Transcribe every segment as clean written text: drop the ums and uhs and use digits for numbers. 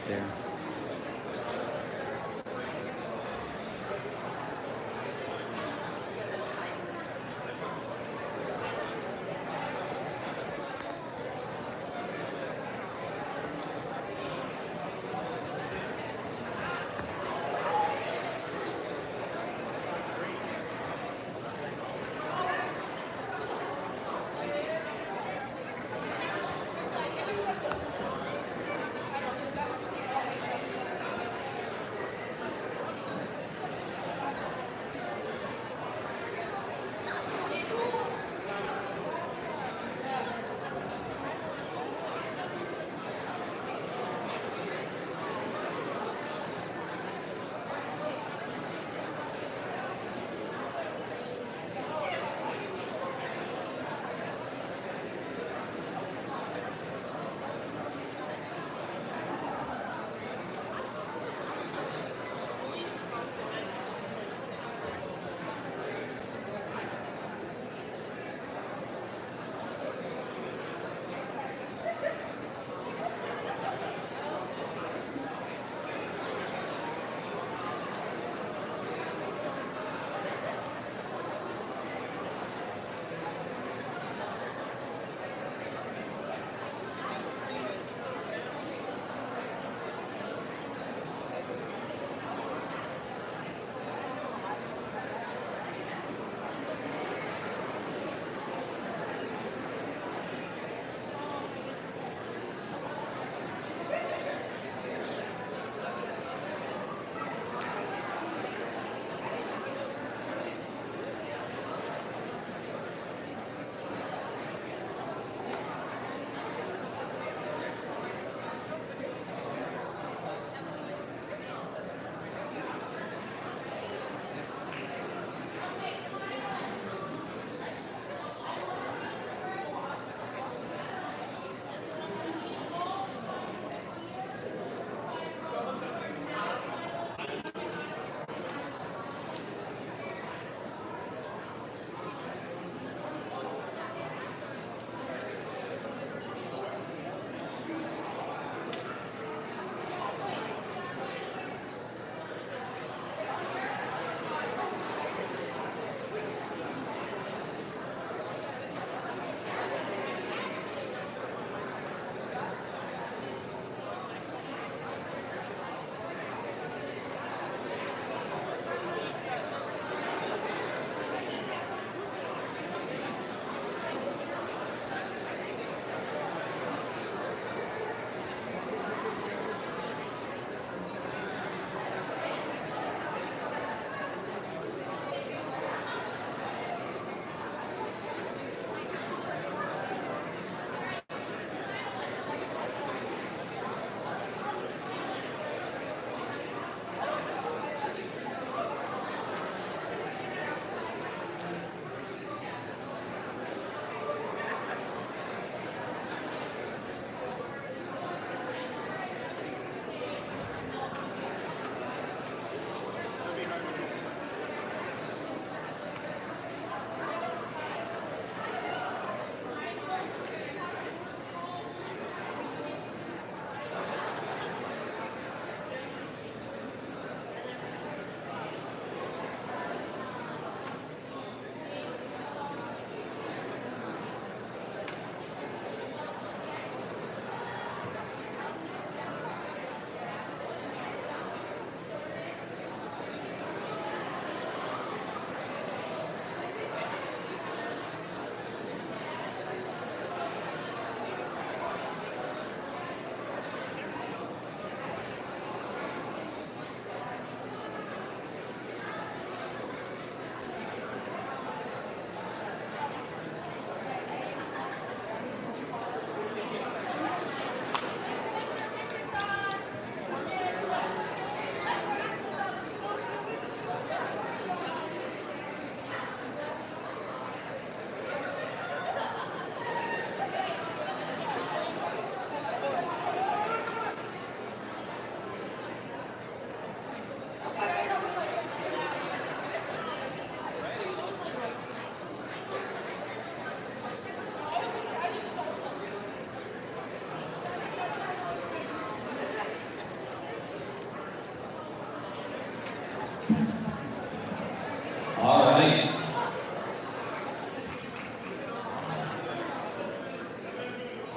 there.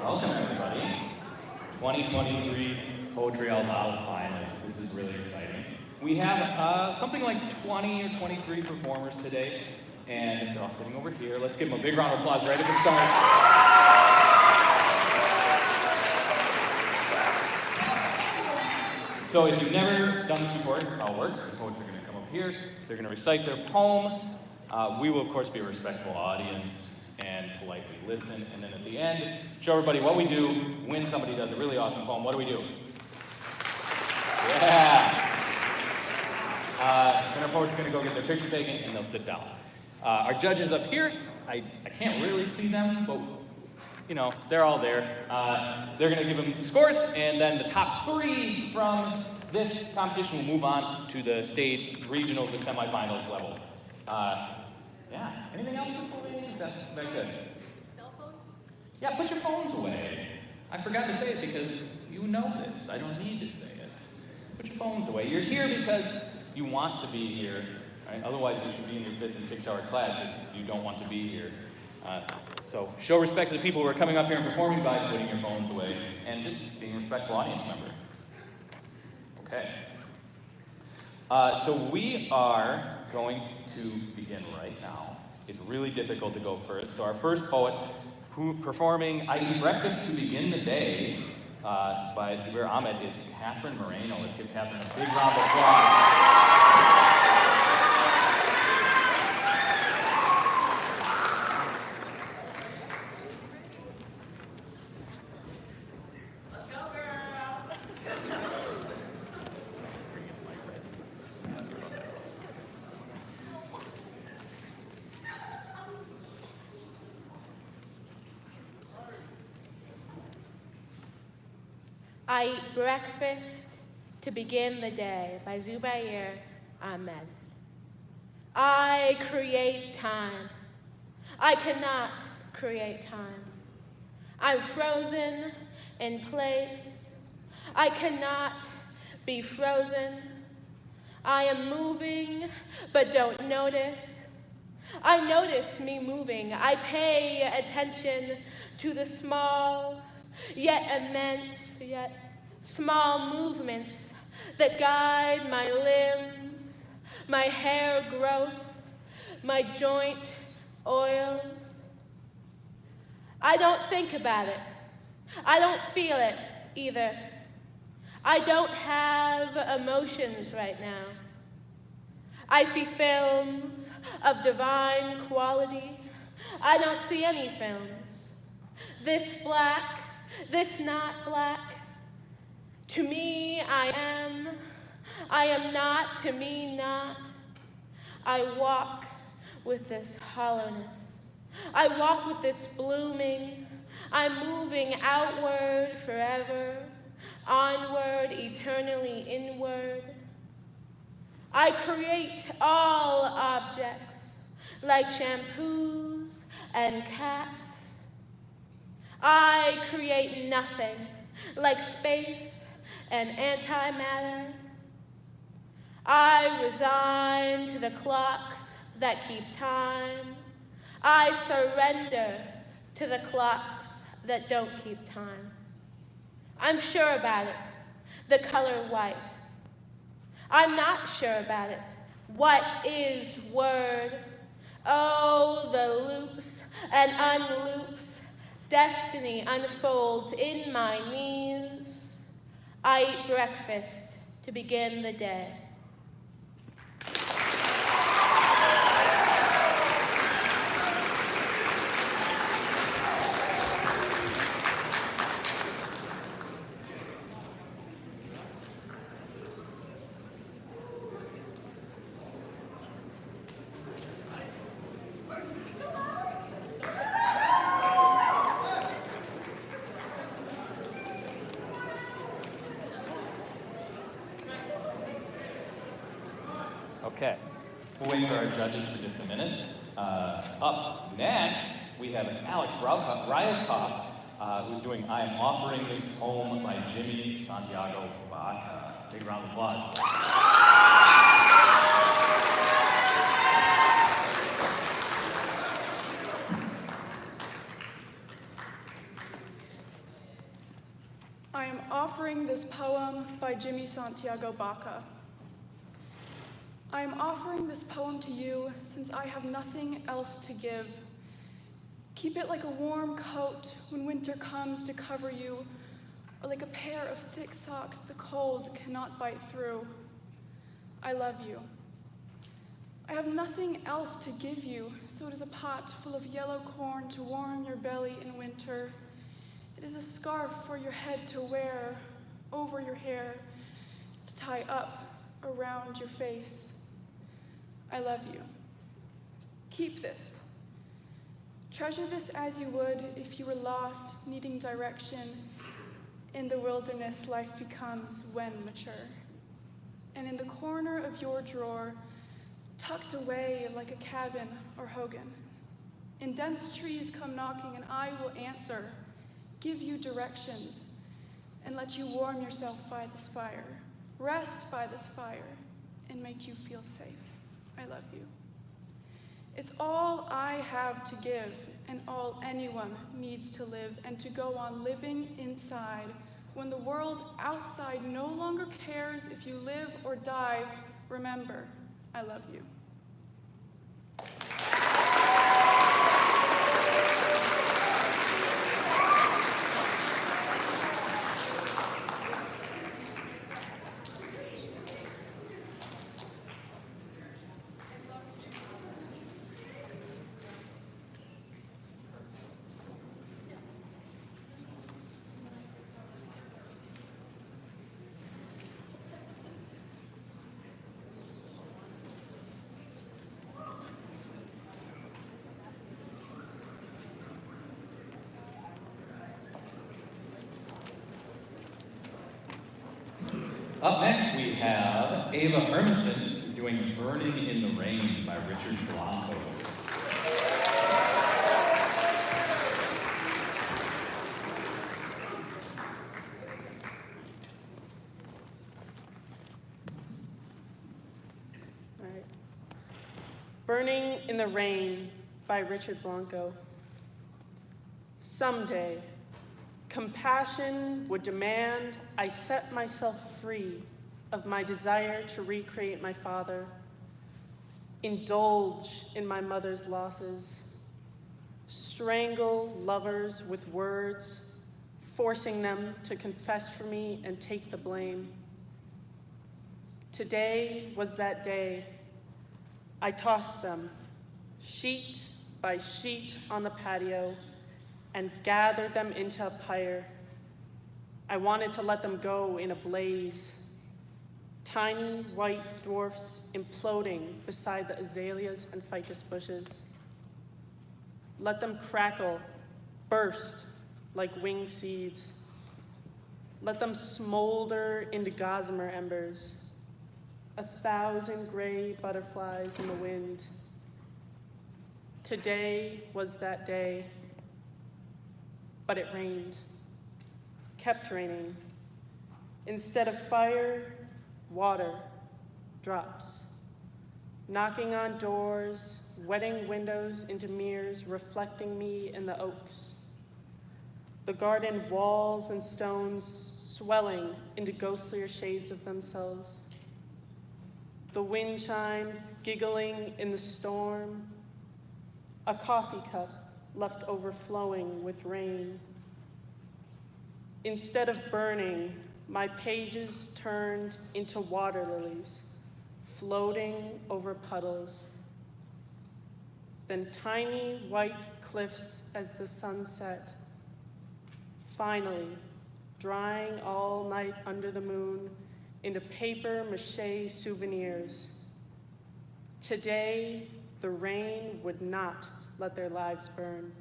Welcome, everybody. 2023 Poetry Out Loud finalists. This is really exciting. We have something like 20 or 23 performers today, and they're all sitting over here. Let's give them a big round of applause right at the start. So if you've never done this before, how it works, the poets are going to come up here. They're going to recite their poem. We will, of course, be a respectful audience and politely listen. And then at the end, show everybody what we do when somebody does a really awesome poem. What do we do? Yeah. Then our poets are going to go get their picture taken, and they'll sit down. Our judges up here, I can't really see them, but you know, they're all there. They're going to give them scores, and then the top 3 from this competition will move on to the state regionals and semifinals level. Yeah, anything else this morning? Is that good? Cell phones? Yeah, put your phones away. I forgot to say it because you know this. I don't need to say it. Put your phones away. You're here because you want to be here. Right? Otherwise, you should be in your 5th and 6th hour class if you don't want to be here. So show respect to the people who are coming up here and performing by putting your phones away and just being a respectful audience member. Okay. So we are going to begin right now. It's really difficult to go first. So our first poet who performing I Eat Breakfast to Begin the Day by Zubair Ahmed is Catherine Moreno. Let's give Catherine a big round of applause. I Eat Breakfast to Begin the Day by Zubair Ahmed. I create time. I cannot create time. I'm frozen in place. I cannot be frozen. I am moving, but don't notice. I notice me moving. I pay attention to the small, yet immense, yet small movements that guide my limbs, my hair growth, my joint oil. I don't think about it. I don't feel it either. I don't have emotions right now. I see films of divine quality. I don't see any films. This black, this not black. To me, I am not, to me, not. I walk with this hollowness. I walk with this blooming. I'm moving outward forever, onward, eternally inward. I create all objects, like shampoos and cats. I create nothing, like space and antimatter. I resign to the clocks that keep time. I surrender to the clocks that don't keep time. I'm sure about it, the color white. I'm not sure about it. What is word? Oh, the loops and unloops. Destiny unfolds in my knees. I eat breakfast to begin the day. Okay, we'll wait for our judges for just a minute. Up next, we have Alex Ryakov, who's doing I Am Offering This Poem by Jimmy Santiago Vaca. Big round of applause. I am offering this poem by Jimmy Santiago Baca. I am offering this poem to you since I have nothing else to give. Keep it like a warm coat when winter comes to cover you, or like a pair of thick socks the cold cannot bite through. I love you. I have nothing else to give you, so it is a pot full of yellow corn to warm your belly in winter. It is a scarf for your head to wear over your hair, to tie up around your face. I love you. Keep this. Treasure this as you would if you were lost, needing direction. In the wilderness, life becomes when mature. And in the corner of your drawer, tucked away like a cabin or hogan, in dense trees come knocking, and I will answer, give you directions, and let you warm yourself by this fire, rest by this fire, and make you feel safe. I love you. It's all I have to give, and all anyone needs to live, and to go on living inside. When the world outside no longer cares if you live or die, remember, I love you. Up next, we have Emerson, who's doing Burning in the Rain by Richard Blanco. All right. Burning in the Rain by Richard Blanco. Someday, compassion would demand I set myself free of my desire to recreate my father, indulge in my mother's losses, strangle lovers with words, forcing them to confess for me and take the blame. Today was that day. I tossed them, sheet by sheet on the patio, and gathered them into a pyre. I wanted to let them go in a blaze. Tiny white dwarfs imploding beside the azaleas and ficus bushes. Let them crackle, burst like winged seeds. Let them smolder into gossamer embers. 1,000 gray butterflies in the wind. Today was that day. But it rained, kept raining. Instead of fire, water, drops. Knocking on doors, wetting windows into mirrors, reflecting me in the oaks. The garden walls and stones swelling into ghostlier shades of themselves. The wind chimes giggling in the storm. A coffee cup left overflowing with rain. Instead of burning, my pages turned into water lilies, floating over puddles. Then tiny white cliffs as the sun set, finally drying all night under the moon into paper mache souvenirs. Today, the rain would not let their lives burn.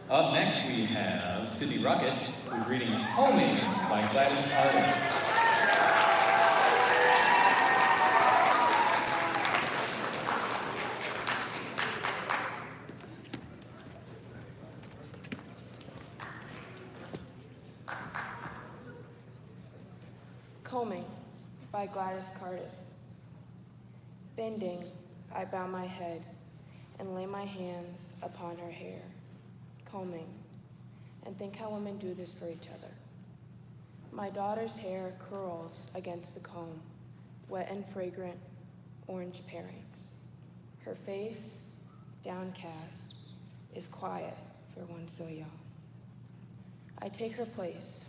Up next we have Sydney Ruckett, who's reading Homing by Gladys Harper. Combing by Gladys Cardiff. Bending, I bow my head and lay my hands upon her hair, combing, and think how women do this for each other. My daughter's hair curls against the comb, wet and fragrant orange parings. Her face, downcast, is quiet for one so young. I take her place.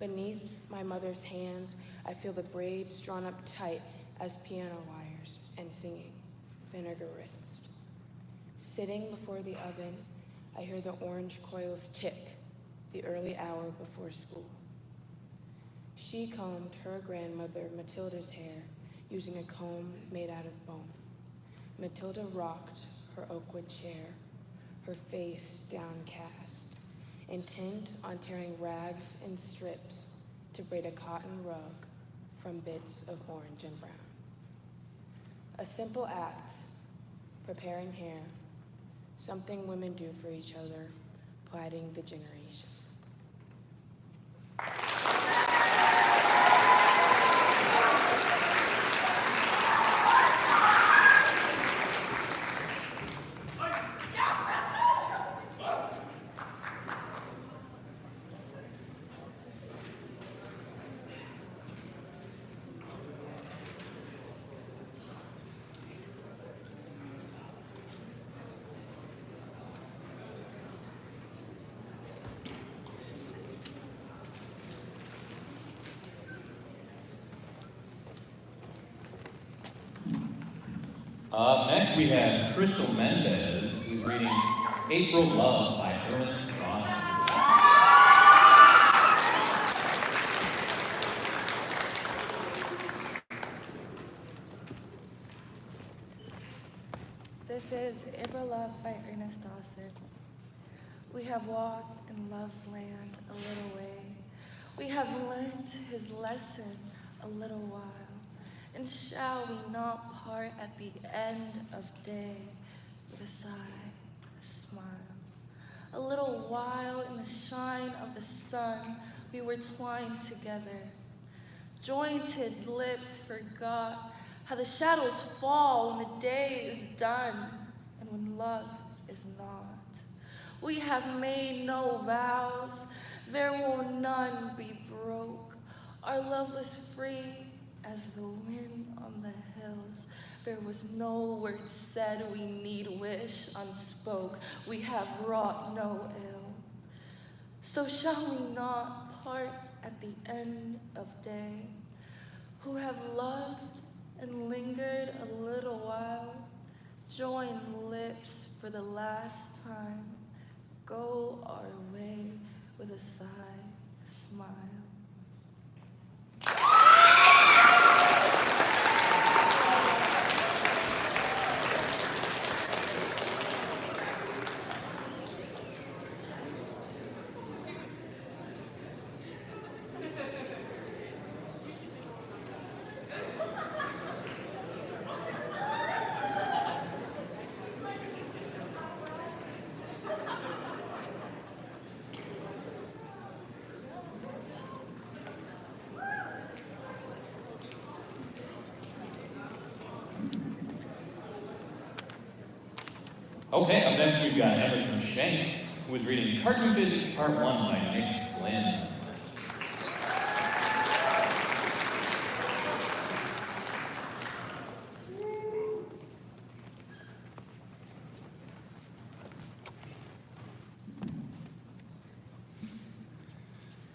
Beneath my mother's hands, I feel the braids drawn up tight as piano wires and singing, vinegar rinsed. Sitting before the oven, I hear the orange coils tick, the early hour before school. She combed her grandmother Matilda's hair using a comb made out of bone. Matilda rocked her oakwood chair, her face downcast, intent on tearing rags and strips to braid a cotton rug from bits of orange and brown. A simple act, preparing hair, something women do for each other, plaiting the generations. Up next we have Crystal Mendez, who's reading April Love by Ernest Ross. This is April Love by Ernest Dawson. We have walked in love's land a little way. We have learnt his lesson a little while. And shall we not part at the end of day with a sigh, a smile? A little while in the shine of the sun, we were twined together. Jointed lips forgot how the shadows fall when the day is done and when love is not. We have made no vows, there will none be broke. Our love was free as the wind on the hills. There was no word said, we need wish unspoke. We have wrought no ill. So shall we not part at the end of day, who have loved and lingered a little while, join lips for the last time, go our way with a sigh, a smile. Okay, up next we've got Emerson Shank, who is reading Cartoon Physics Part 1 by Nick Flynn.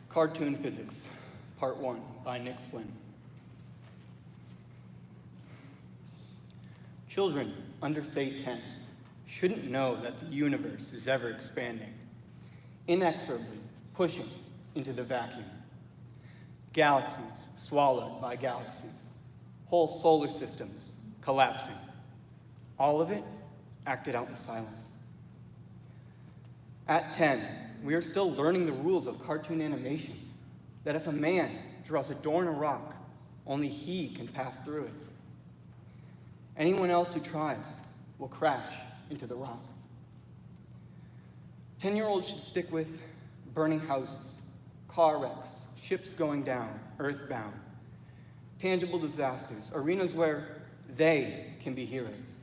Cartoon Physics, Part 1 by Nick Flynn. Children under, say, 10 shouldn't know that the universe is ever expanding, inexorably pushing into the vacuum. Galaxies swallowed by galaxies, whole solar systems collapsing. All of it acted out in silence. At 10, we are still learning the rules of cartoon animation, that if a man draws a door in a rock, only he can pass through it. Anyone else who tries will crash into the rock. 10-year-olds should stick with burning houses, car wrecks, ships going down, earthbound, tangible disasters, arenas where they can be heroes.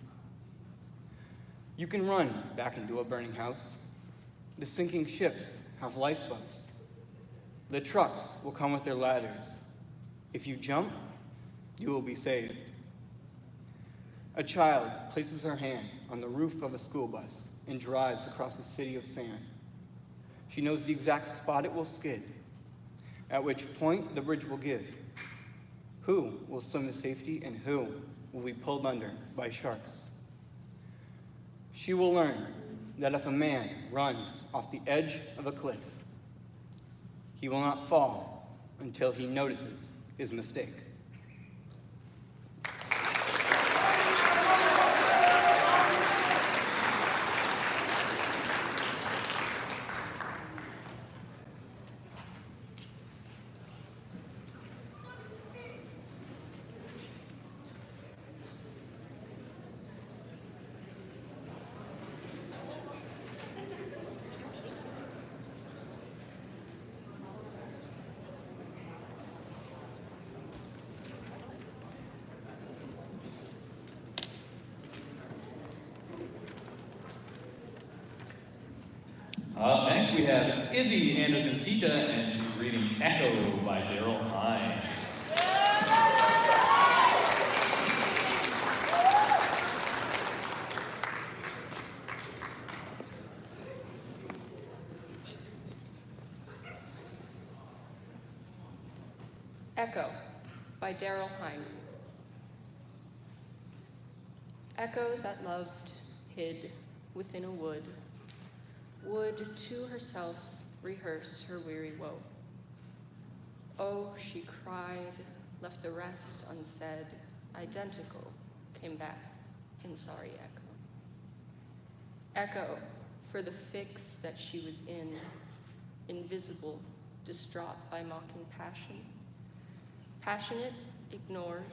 You can run back into a burning house. The sinking ships have lifeboats. The trucks will come with their ladders. If you jump, you will be saved. A child places her hand on the roof of a school bus and drives across a city of sand. She knows the exact spot it will skid, at which point the bridge will give. Who will swim to safety and who will be pulled under by sharks? She will learn that if a man runs off the edge of a cliff, he will not fall until he notices his mistake. Up next we have Izzy Anderson Tita, and she's reading Echo by Daryl Hine. Echo by Daryl Hine. Echo that loved hid within a wood, would to herself rehearse her weary woe. Oh, she cried, left the rest unsaid, identical, came back in sorry echo. Echo for the fix that she was in, invisible, distraught by mocking passion. Passionate, ignored,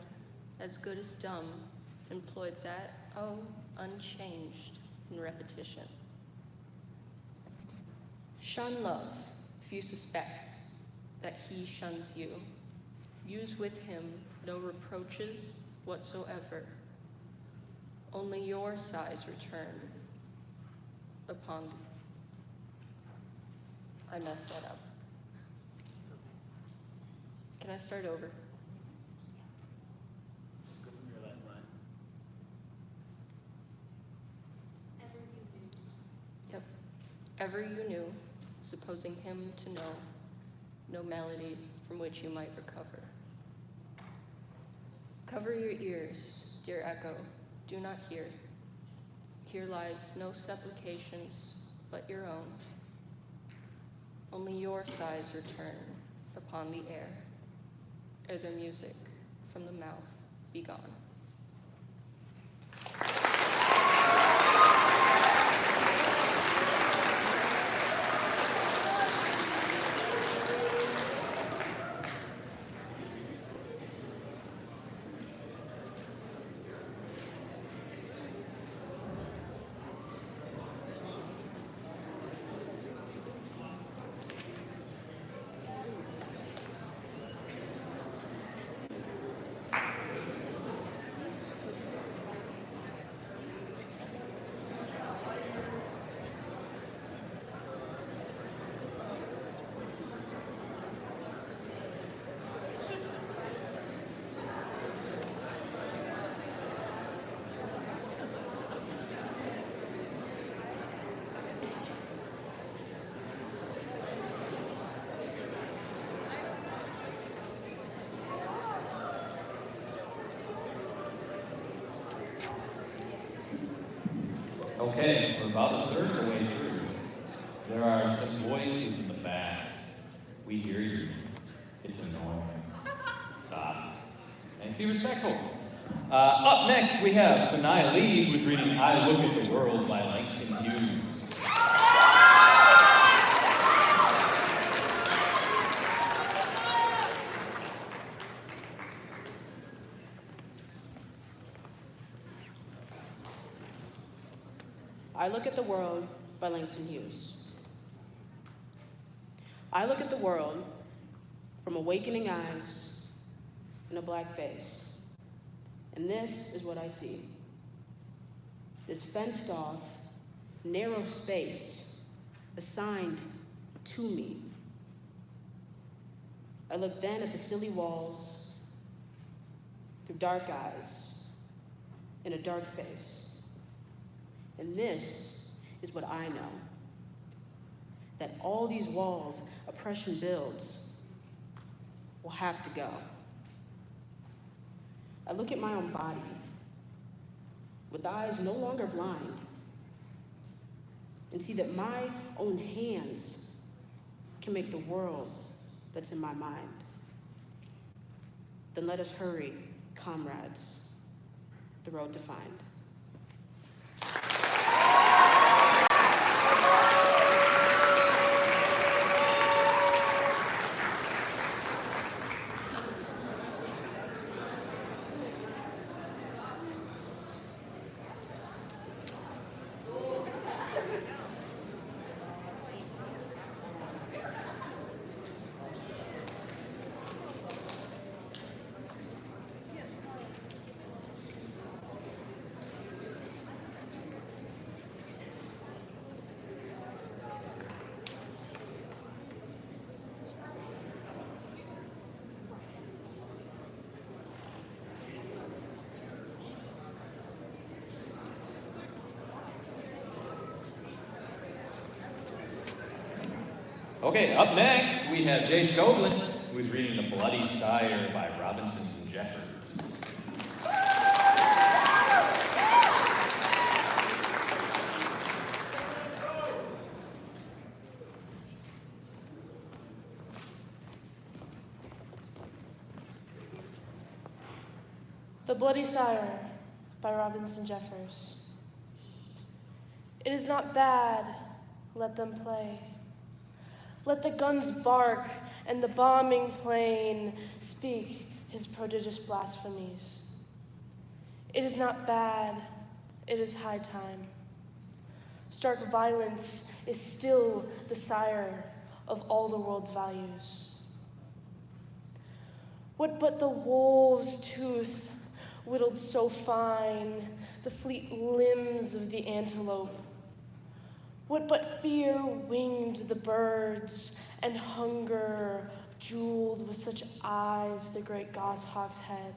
as good as dumb, employed that, oh, unchanged in repetition. Shun love, if you suspect that he shuns you. Use with him no reproaches whatsoever. Only your sighs return upon. I messed that up. Can I start over? Go from your last line. Yep. Ever you knew, supposing him to know, no melody from which you might recover. Cover your ears, dear echo, do not hear. Here lies no supplications but your own. Only your sighs return upon the air, ere the music from the mouth be gone. Okay, we're about a third of the way through. There are some voices in the back. We hear you. It's annoying. Stop. And be respectful. Up next, we have Sanaya Lee, who's reading I Look at the World by Langston Hughes. I look at the world by Langston Hughes. I look at the world from awakening eyes and a black face. And this is what I see. This fenced off, narrow space assigned to me. I look then at the silly walls through dark eyes and a dark face. And this is what I know. That all these walls oppression builds will have to go. I look at my own body with eyes no longer blind and see that my own hands can make the world that's in my mind. Then let us hurry, comrades, the road to find. Okay, up next, we have Jay Scoblin, who's reading The Bloody Sire by Robinson Jeffers. The Bloody Sire by Robinson Jeffers. It is not bad, let them play. Let the guns bark and the bombing plane speak his prodigious blasphemies. It is not bad, it is high time. Stark violence is still the sire of all the world's values. What but the wolf's tooth whittled so fine the fleet limbs of the antelope? What but fear winged the birds, and hunger jeweled with such eyes the great goshawk's head?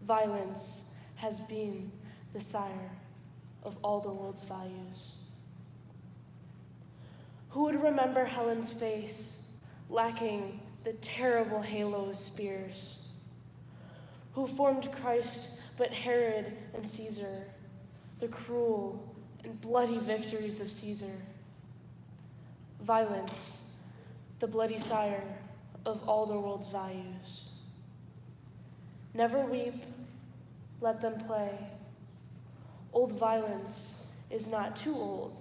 Violence has been the sire of all the world's values. Who would remember Helen's face, lacking the terrible halo of spears? Who formed Christ but Herod and Caesar, the cruel and bloody victories of Caesar? Violence, the bloody sire of all the world's values. Never weep, let them play. Old violence is not too old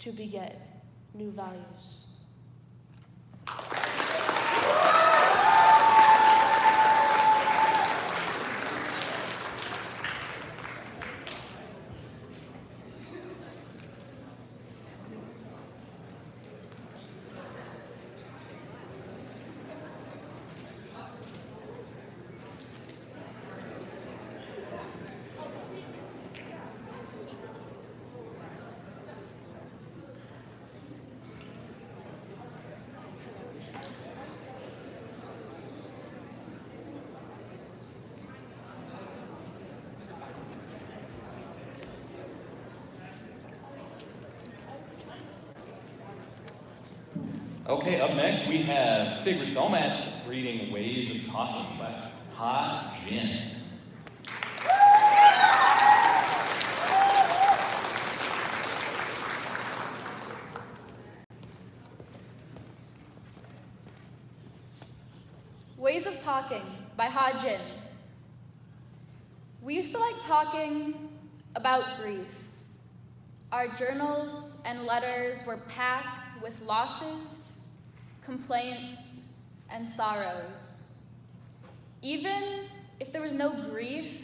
to beget new values. Okay, up next we have Sigrid Gomez reading Ways of Talking by Ha Jin. Ways of Talking by Ha Jin. We used to like talking about grief. Our journals and letters were packed with losses, complaints, and sorrows. Even if there was no grief,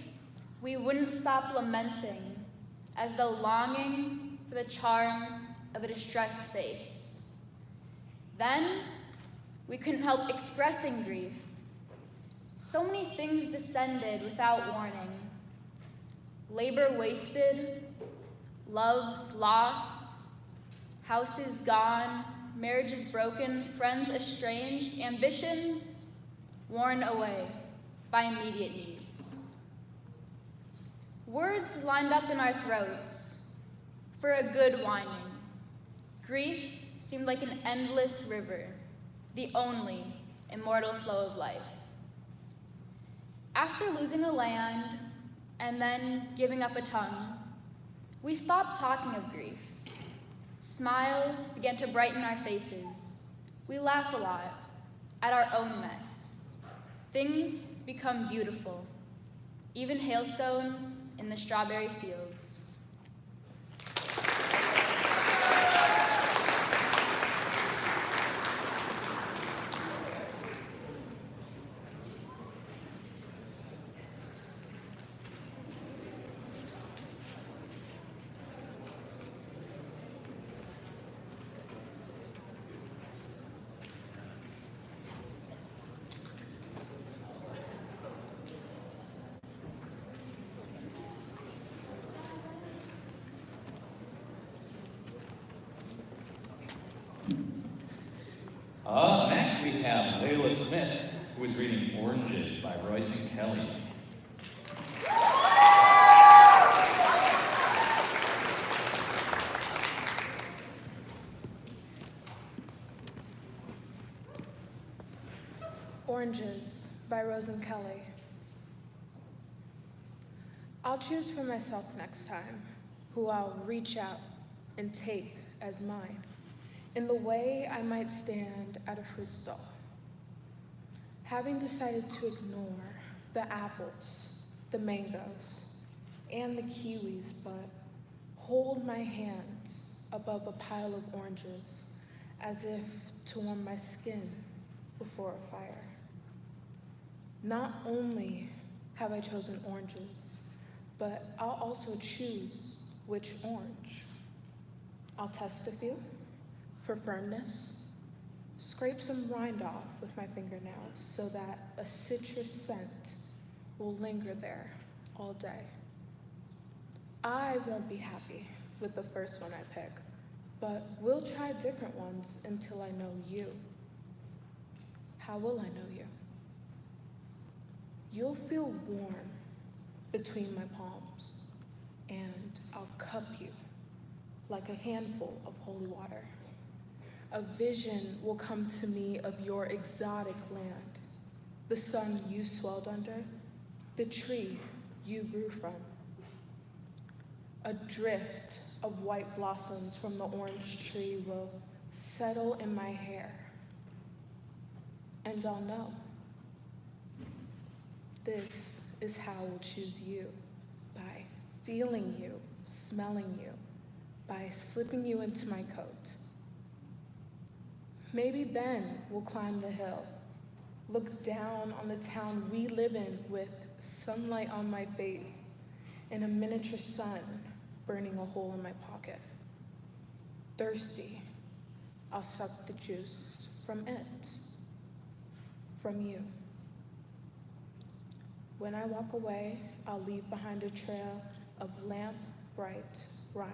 we wouldn't stop lamenting as though longing for the charm of a distressed face. Then, we couldn't help expressing grief. So many things descended without warning. Labor wasted, loves lost, houses gone, marriages broken, friends estranged, ambitions worn away by immediate needs. Words lined up in our throats for a good whining. Grief seemed like an endless river, the only immortal flow of life. After losing a land and then giving up a tongue, we stopped talking of grief. Smiles began to brighten our faces. We laugh a lot at our own mess. Things become beautiful, even hailstones in the strawberry fields. Next we have Layla Smith, who is reading Oranges by Royce and Kelly. Oranges by Rose and Kelly. I'll choose for myself next time who I'll reach out and take as mine, in the way I might stand at a fruit stall. Having decided to ignore the apples, the mangoes, and the kiwis, but hold my hands above a pile of oranges as if to warm my skin before a fire. Not only have I chosen oranges, but I'll also choose which orange. I'll test a few for firmness, scrape some rind off with my fingernails so that a citrus scent will linger there all day. I won't be happy with the first one I pick, but we'll try different ones until I know you. How will I know you? You'll feel warm between my palms, and I'll cup you like a handful of holy water. A vision will come to me of your exotic land, the sun you swelled under, the tree you grew from. A drift of white blossoms from the orange tree will settle in my hair, and I'll know. This is how we'll choose you, by feeling you, smelling you, by slipping you into my coat. Maybe then we'll climb the hill, look down on the town we live in with sunlight on my face and a miniature sun burning a hole in my pocket. Thirsty, I'll suck the juice from it, from you. When I walk away, I'll leave behind a trail of lamp-bright rind.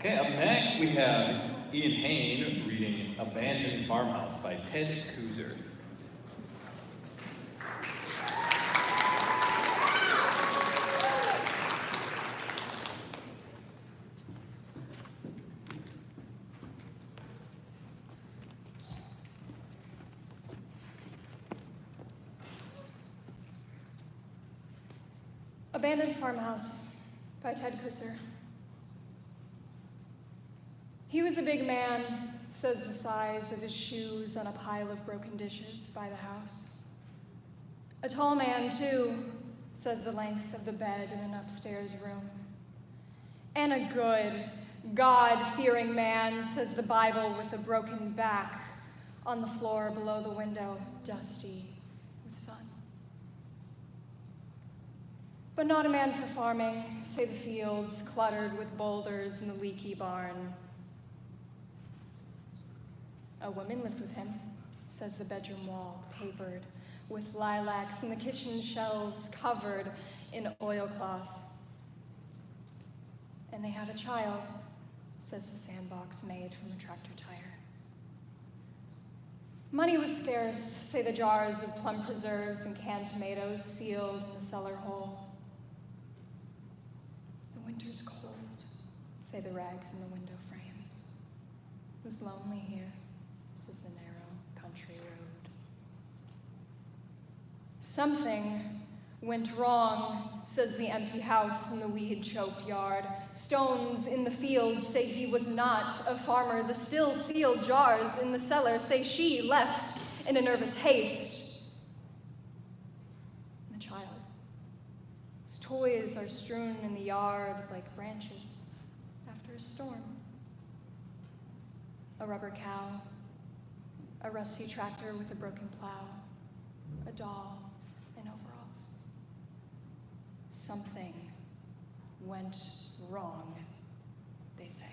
Okay, up next we have Ian Hain reading Abandoned Farmhouse by Ted Kuzer. Abandoned Farmhouse by Ted Kusser. He was a big man, says the size of his shoes on a pile of broken dishes by the house. A tall man, too, says the length of the bed in an upstairs room. And a good, God-fearing man, says the Bible with a broken back on the floor below the window, dusty with sun. But not a man for farming, say the fields cluttered with boulders in the leaky barn. A woman lived with him, says the bedroom wall, papered with lilacs, and the kitchen shelves covered in oilcloth. And they had a child, says the sandbox made from a tractor tire. Money was scarce, say the jars of plum preserves and canned tomatoes sealed in the cellar hole. The winter's cold, say the rags in the window frames. It was lonely here, says the narrow country road. Something went wrong, says the empty house in the weed-choked yard. Stones in the field say he was not a farmer. The still sealed jars in the cellar say she left in a nervous haste. And the child. His toys are strewn in the yard like branches after a storm. A rubber cow, a rusty tractor with a broken plow, a doll in overalls. Something went wrong, they say.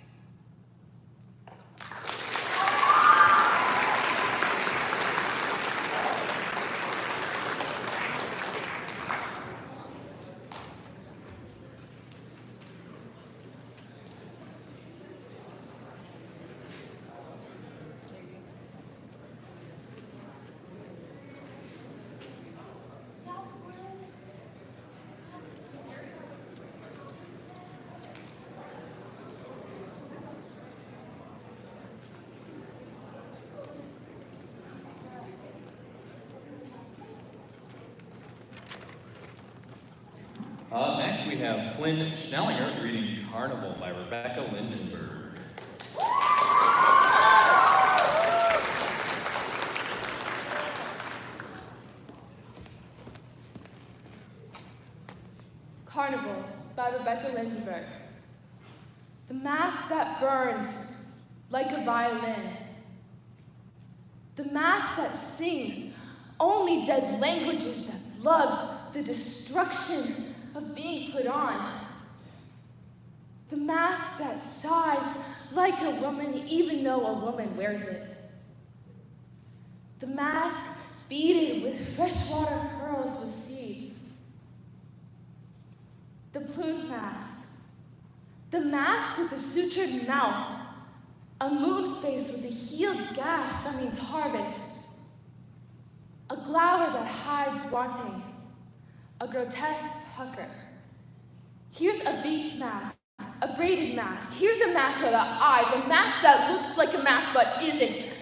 Next we have Flynn Schnellinger reading Carnival by Rebecca Lindenberg. Carnival by Rebecca Lindenberg. The mask that burns like a violin. The mask that sings only dead languages, that loves the destruction of being put on. The mask that sighs like a woman even though a woman wears it. The mask beaded with freshwater pearls with seeds. The plumed mask. The mask with a sutured mouth. A moon face with a healed gash that means harvest. A glower that hides wanting. A grotesque pucker. Here's a beaked mask, a braided mask. Here's a mask without eyes, a mask that looks like a mask but isn't.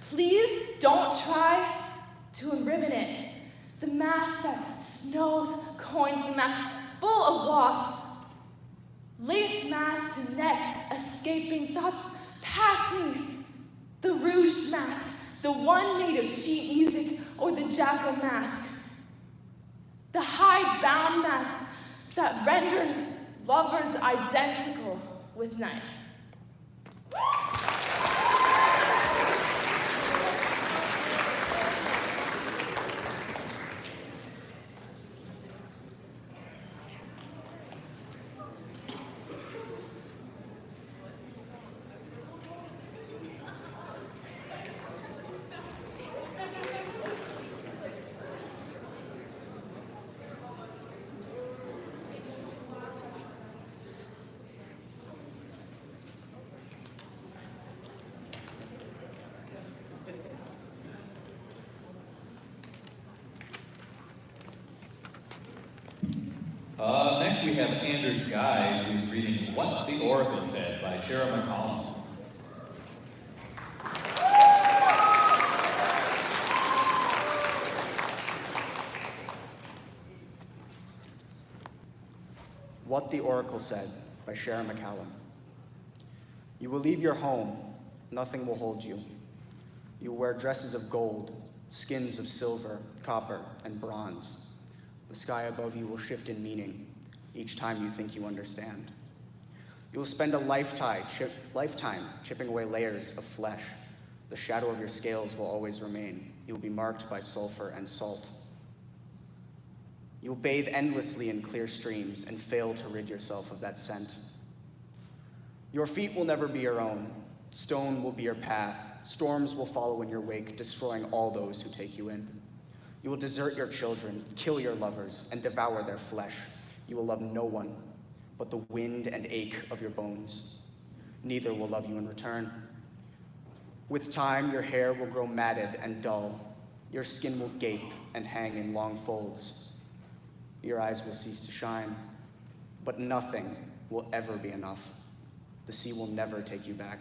Please don't try to unribbon it. The mask that snows coins, the mask full of loss. Lace mask to neck, escaping thoughts passing. The rouged mask, the one made of sheet music or the jackal mask. The hide-bound mask that renders lovers identical with night. Next we have Anders Guy, who's reading What the Oracle Said by Shara McCollum. What the Oracle Said by Sharon McCallum. You will leave your home, nothing will hold you. You will wear dresses of gold, skins of silver, copper, and bronze. The sky above you will shift in meaning each time you think you understand. You will spend a lifetime chipping away layers of flesh. The shadow of your scales will always remain. You will be marked by sulfur and salt. You will bathe endlessly in clear streams and fail to rid yourself of that scent. Your feet will never be your own. Stone will be your path. Storms will follow in your wake, destroying all those who take you in. You will desert your children, kill your lovers, and devour their flesh. You will love no one but the wind and ache of your bones. Neither will love you in return. With time, your hair will grow matted and dull. Your skin will gape and hang in long folds. Your eyes will cease to shine, but nothing will ever be enough. The sea will never take you back.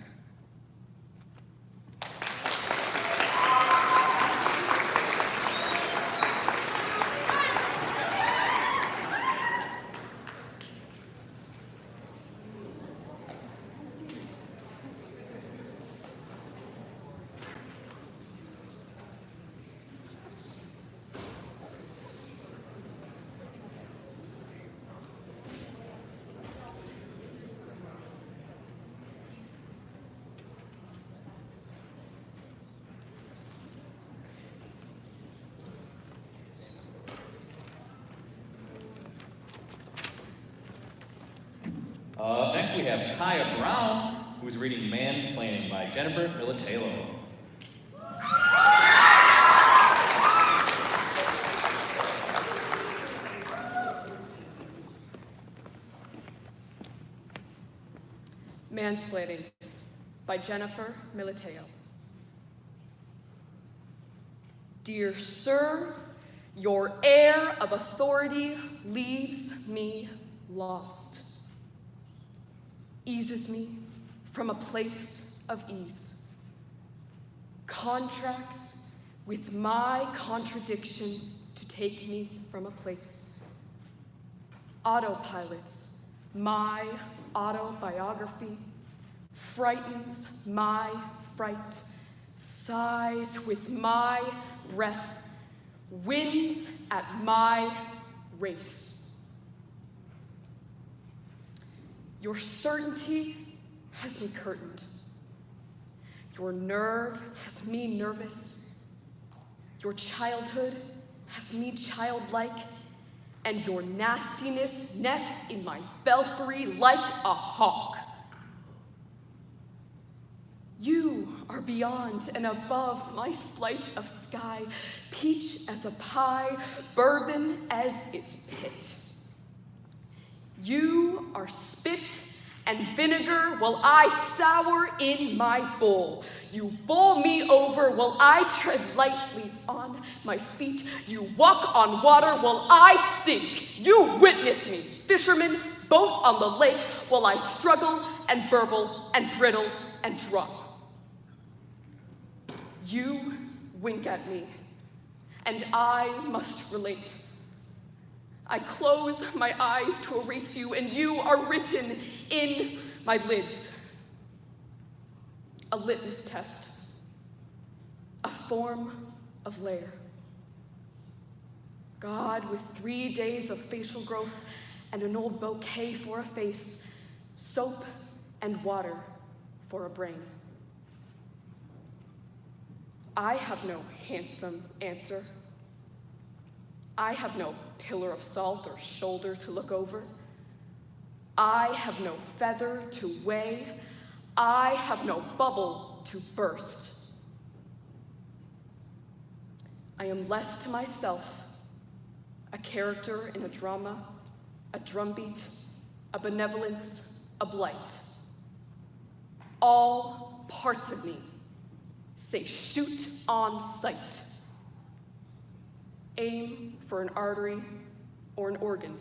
Next we have Kaya Brown, who's reading Mansplaining by Jennifer Militello. Mansplaining by Jennifer Militello. Dear sir, your air of authority leaves me lost. Eases me from a place of ease. Contracts with my contradictions to take me from a place. Autopilots my autobiography, frightens my fright, sighs with my breath, wins at my race. Your certainty has me curtained. Your nerve has me nervous. Your childhood has me childlike. And your nastiness nests in my belfry like a hawk. You are beyond and above my slice of sky, peach as a pie, bourbon as its pit. You are spit and vinegar while I sour in my bowl. You bowl me over while I tread lightly on my feet. You walk on water while I sink. You witness me, fisherman, boat on the lake, while I struggle and burble and brittle and drop. You wink at me, and I must relate. I close my eyes to erase you, and you are written in my lids. A litmus test, a form of layer. God with 3 days of facial growth and an old bouquet for a face, soap and water for a brain. I have no handsome answer. I have no pillar of salt or shoulder to look over. I have no feather to weigh. I have no bubble to burst. I am less to myself, a character in a drama, a drumbeat, a benevolence, a blight. All parts of me say shoot on sight. Aim for an artery or an organ.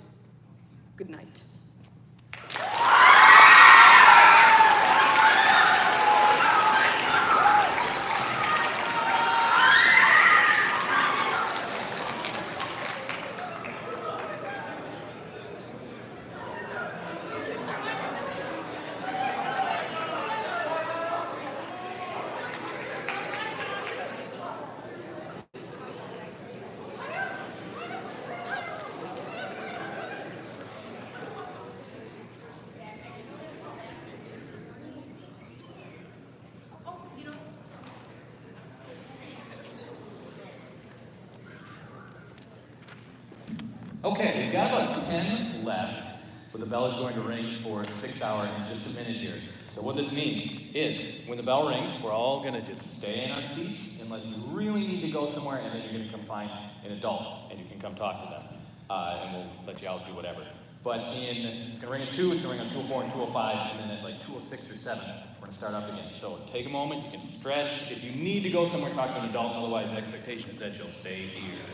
Good night. Okay, we've got about 10 left, but the bell is going to ring for 6 hours in just a minute here. So what this means is, when the bell rings, we're all going to just stay in our seats unless you really need to go somewhere, and then you're going to come find an adult, and you can come talk to them. And we'll let you out, do whatever. But it's going to ring at 2, it's going to ring on 2:04 and 2:05, and then at like 2:06 or 7, we're going to start up again. So take a moment, you can stretch. If you need to go somewhere, talk to an adult, otherwise the expectation is that you'll stay here.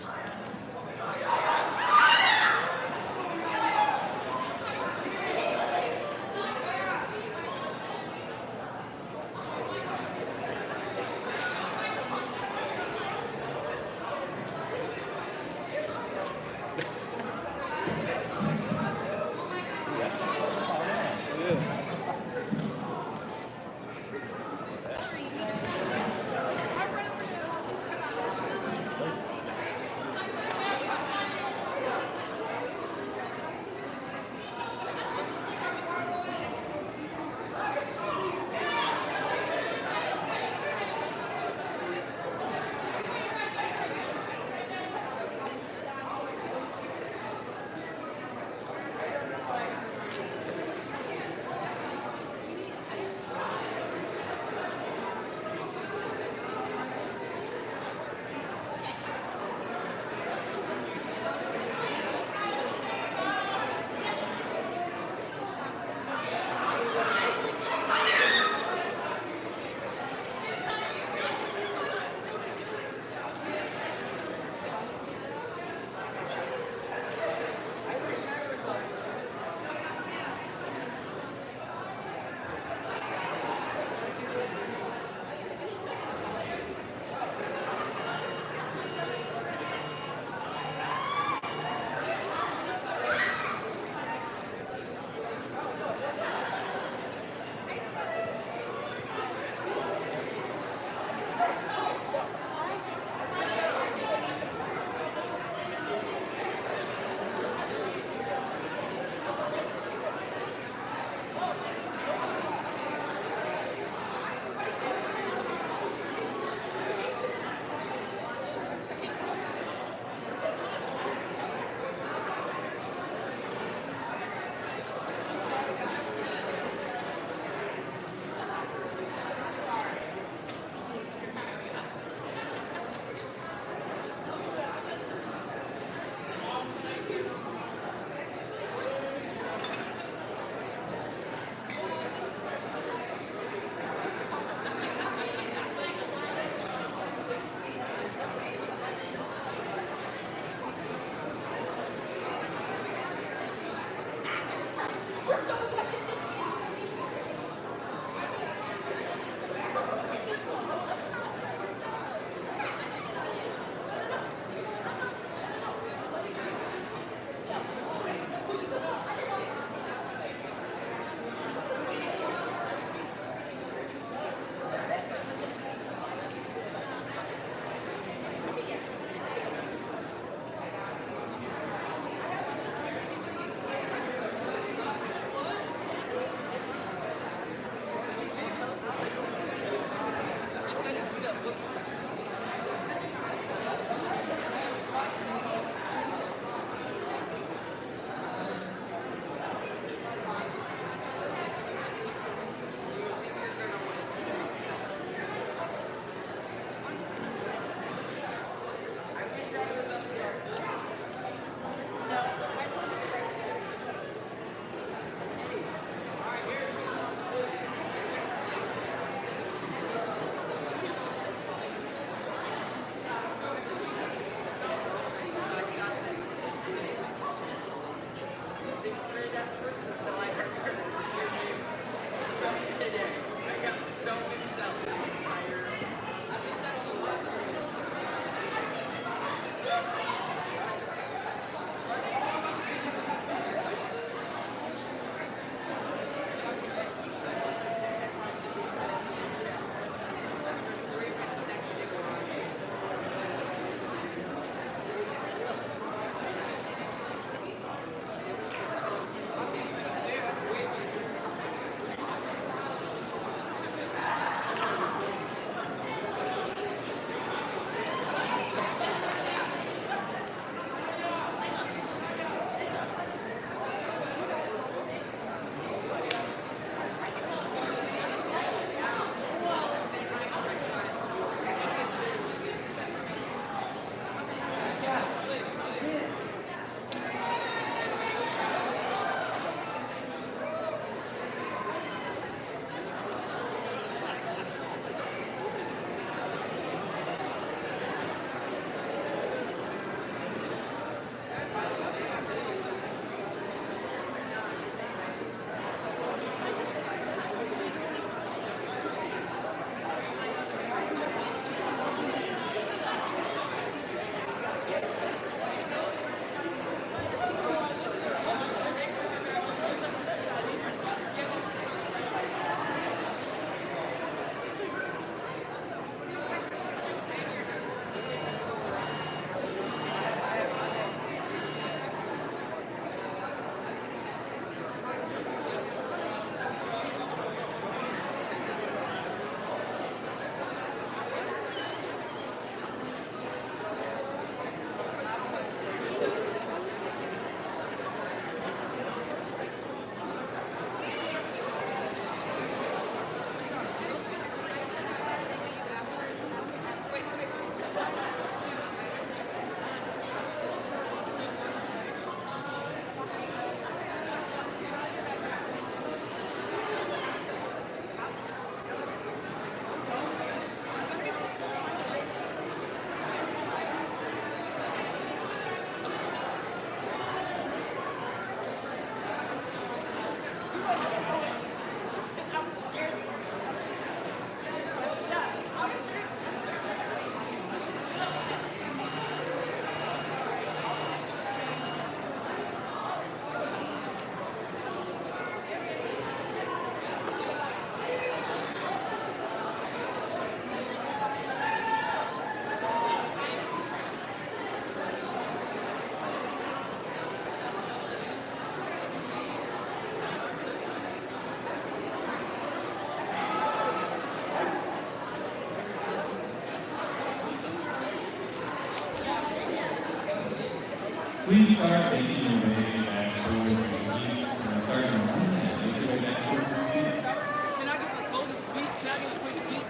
Please start making your way back towards your seats. Start in one and make your way back towards your seats. Can I get a closing speech? Can I get a quick speech?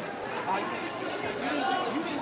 You didn't do it.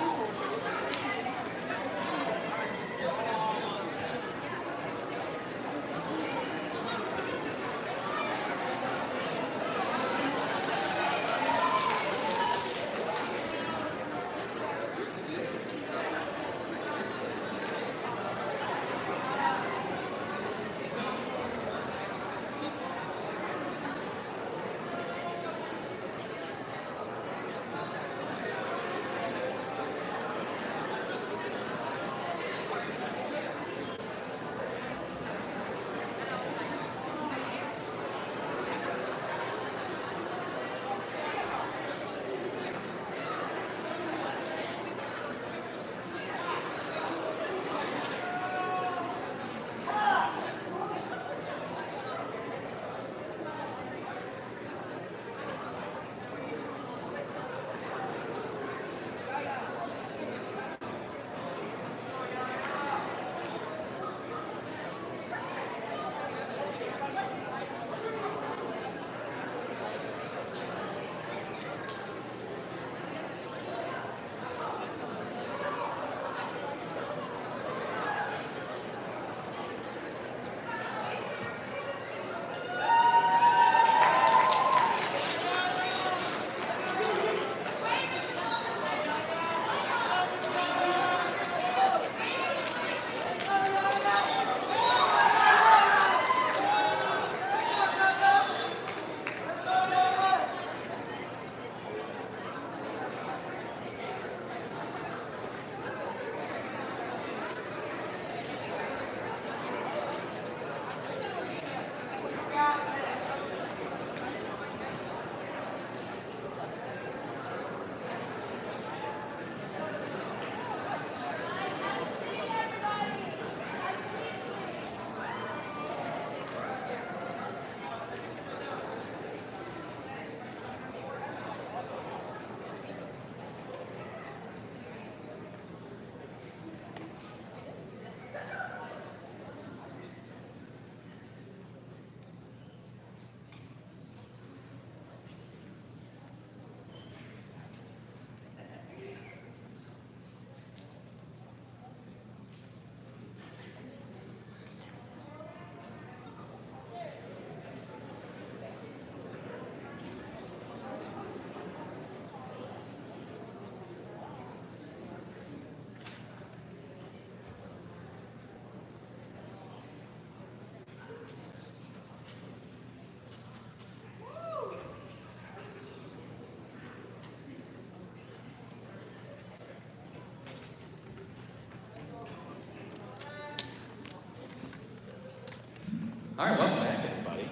All right, welcome back, everybody.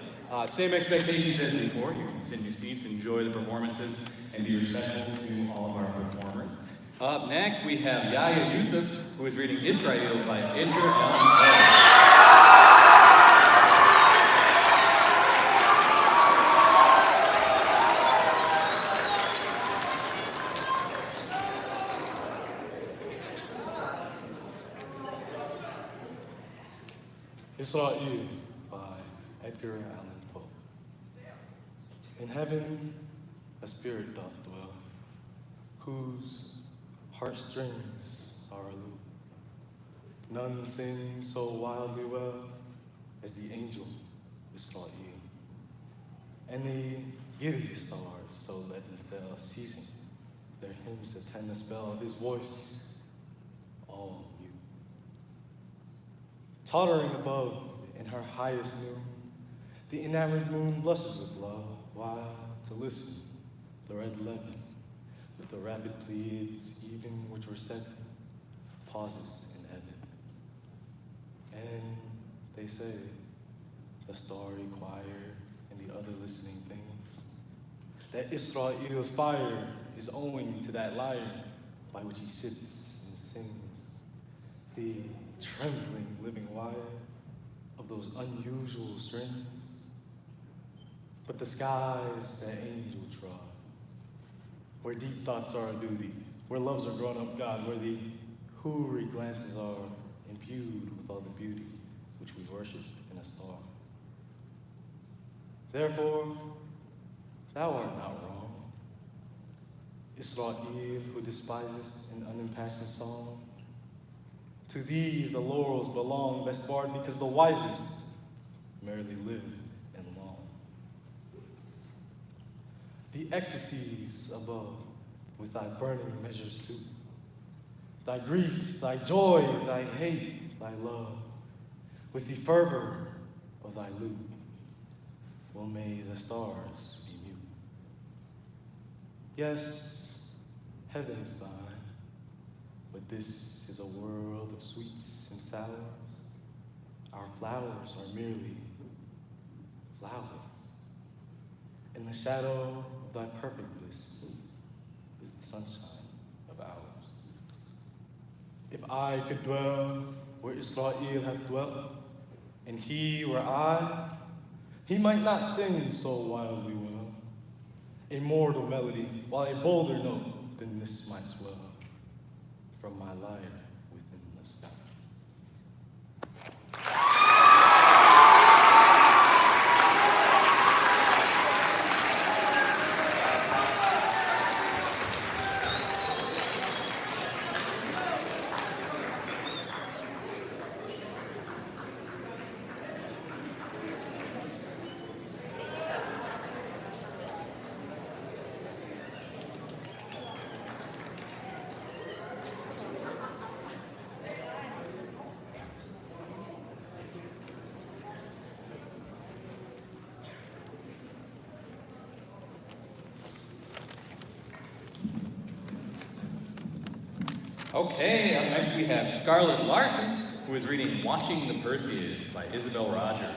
Same expectations as before. You can sit in your seats, enjoy the performances, and be respectful to all of our performers. Up next, we have Yaya Yusuf, who is reading Israel by Edna. Israel by Edgar Allan Poe. In heaven, a spirit doth dwell, whose heartstrings are a lute. None sing so wildly well as the angel Israel. And the giddy stars, so legends tell, ceasing their hymns attend the spell of his voice, all mute. Tottering above in her highest noon, the enamored moon blushes with love, while to listen, the red levin, with the rapid Pleiades, even which were set, pauses in heaven. And they say, the starry choir and the other listening things, that Israel's fire is owing to that lyre by which he sits and sings, the trembling living wire of those unusual strings. But the skies that angel trod, where deep thoughts are a duty, where loves are grown up God, where the hoory glances are imbued with all the beauty, which we worship in a star. Therefore, thou art not wrong, Israel, who despisest an unimpassioned song. To thee the laurels belong, best bard, because the wisest merrily live and long. The ecstasies above with thy burning measures suit, thy grief, thy joy, thy hate, thy love, with the fervor of thy lute, well may the stars be mute. Yes, heaven is thine, but this is a world of sweets and sours. Our flowers are merely flowers. In the shadow of thy perfect bliss is the sunshine of ours. If I could dwell where Israel hath dwelt, and he were I, he might not sing so wildly well, a mortal melody, while a bolder note than this might swell from my lyre within the sky. Okay, up next we have Scarlett Larson, who is reading Watching the Perseids by Isabel Rogers.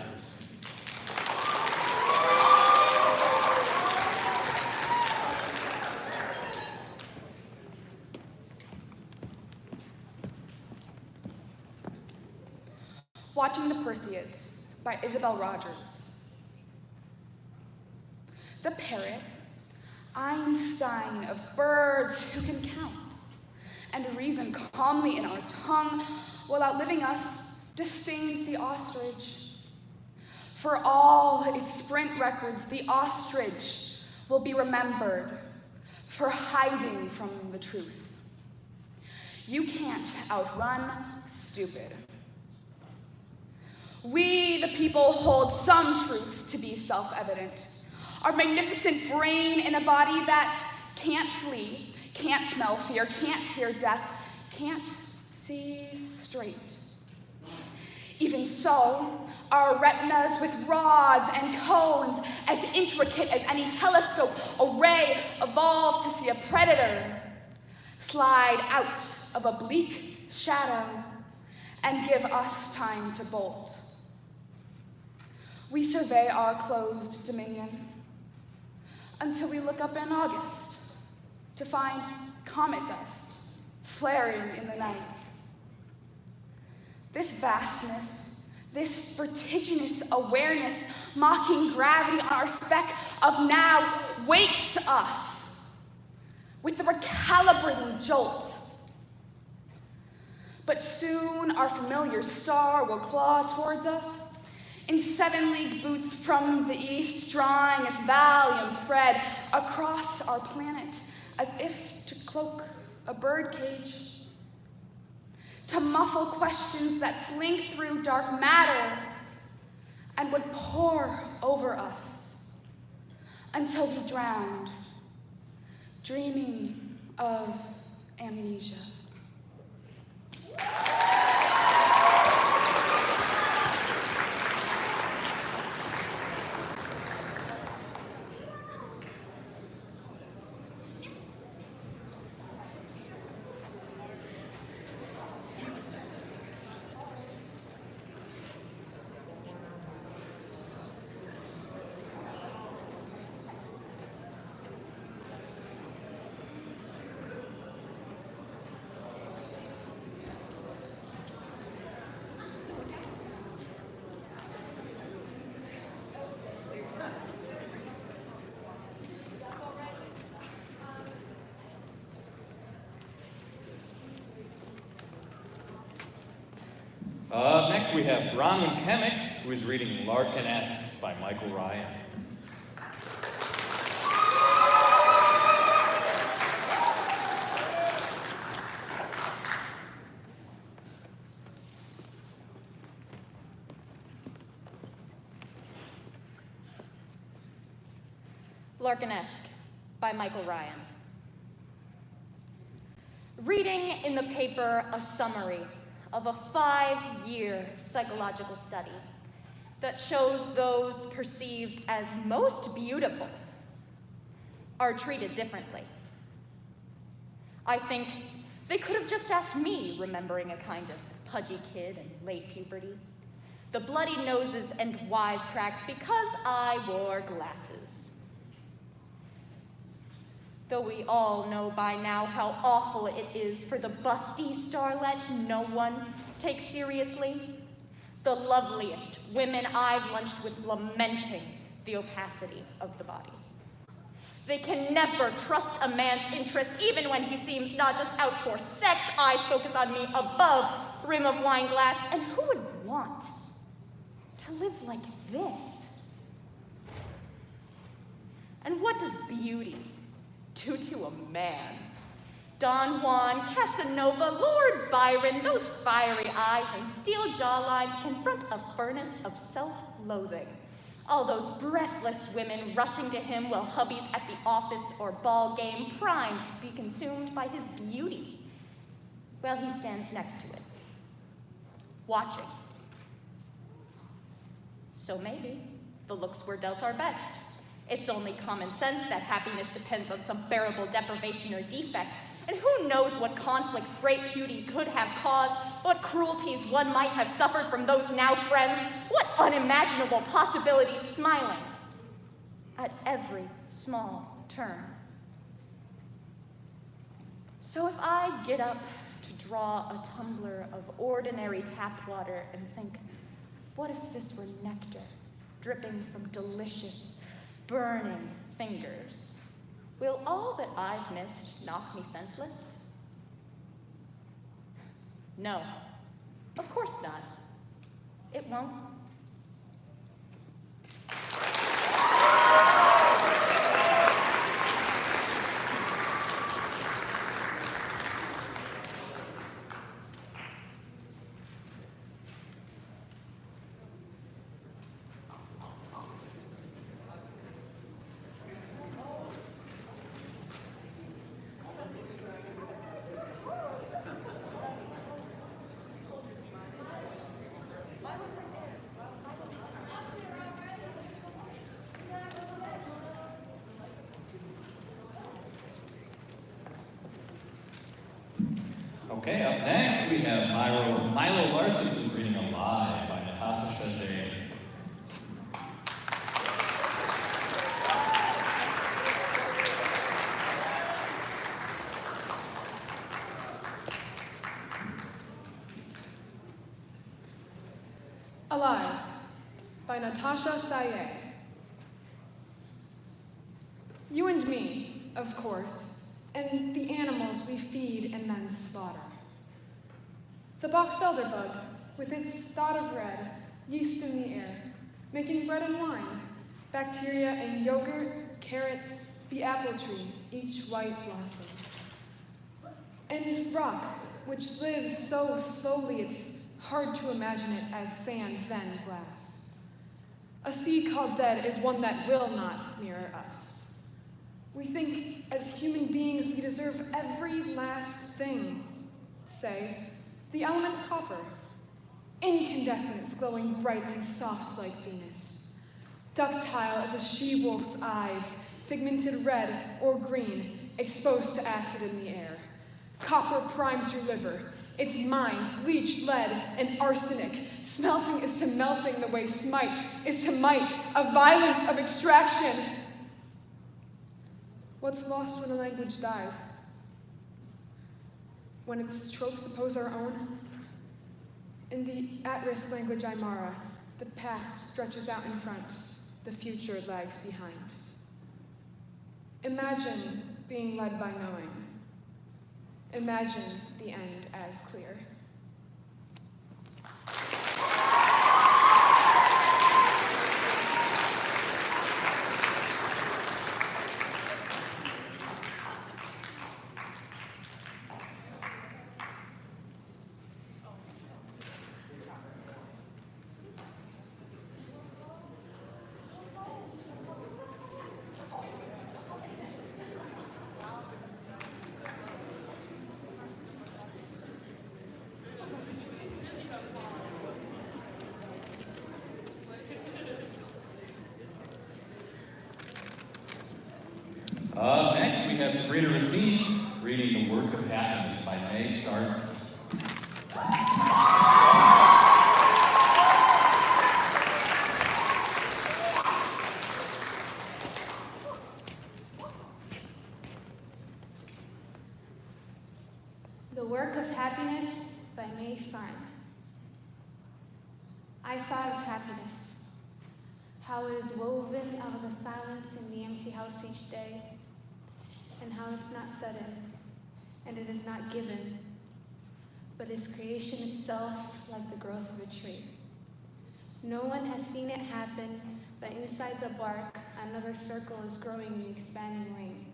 Watching the Perseids by Isabel Rogers. The parrot, Einstein of birds who can count and reason calmly in our tongue while outliving us, disdains the ostrich. For all its sprint records, the ostrich will be remembered for hiding from the truth. You can't outrun stupid. We, the people, hold some truths to be self-evident. Our magnificent brain in a body that can't flee, can't smell fear, can't hear death, can't see straight. Even so, our retinas with rods and cones, as intricate as any telescope array, evolved to see a predator slide out of a bleak shadow and give us time to bolt. We survey our closed dominion until we look up in August to find comet dust flaring in the night. This vastness, this vertiginous awareness, mocking gravity on our speck of now, wakes us with the recalibrating jolt. But soon our familiar star will claw towards us in 7-league boots from the east, drawing its valium thread across our planet as if to cloak a birdcage, to muffle questions that blink through dark matter and would pour over us until we drowned, dreaming of amnesia. Next we have Bronwyn Kemick, who is reading Larkin-esque by Michael Ryan. Larkin-esque by Michael Ryan. Reading in the paper a summary of a 5-year psychological study that shows those perceived as most beautiful are treated differently. I think they could have just asked me, remembering a kind of pudgy kid in late puberty, the bloody noses and wisecracks because I wore glasses. Though we all know by now how awful it is for the busty starlet no one takes seriously, the loveliest women I've lunched with lamenting the opacity of the body. They can never trust a man's interest, even when he seems not just out for sex. Eyes focus on me above rim of wine glass, and who would want to live like this? And what does beauty do to a man? Don Juan, Casanova, Lord Byron, those fiery eyes and steel jawlines confront a furnace of self-loathing. All those breathless women rushing to him while hubby's at the office or ball game, primed to be consumed by his beauty, while he stands next to it, watching. So maybe the looks we're dealt are best. It's only common sense that happiness depends on some bearable deprivation or defect, and who knows what conflicts great beauty could have caused, what cruelties one might have suffered from those now friends, what unimaginable possibilities smiling at every small turn. So if I get up to draw a tumbler of ordinary tap water and think, what if this were nectar dripping from delicious, burning fingers? Will all that I've missed knock me senseless? No, of course not. It won't. Okay, up next we have Milo Larson, who's reading Alive by Natasha Shajay. Alive by Natasha Shajay. You and me, of course, and the animals we feed and then slaughter. The box elder bug, with its dot of red, yeast in the air, making bread and wine, bacteria in yogurt, carrots, the apple tree, each white blossom. And rock, which lives so slowly it's hard to imagine it as sand, then glass. A sea called dead is one that will not mirror us. We think, as human beings, we deserve every last thing. Say, the element copper, incandescence glowing bright and soft like Venus, ductile as a she-wolf's eyes, pigmented red or green, exposed to acid in the air. Copper primes your liver, its mines leach lead and arsenic. Smelting is to melting the way smite is to might, a violence of extraction. What's lost when a language dies? When its tropes oppose our own? In the at-risk language Aymara, the past stretches out in front, the future lags behind. Imagine being led by knowing. Imagine the end as clear. Next, we have Sabrina Racine reading The Work of Happiness by May Sargent. The Work of Happiness by May Sargent. I thought of happiness, how it is woven out of the silence in the empty house each day, and how it's not sudden, and it is not given, but is creation itself, like the growth of a tree. No one has seen it happen, but inside the bark, another circle is growing in the expanding ring.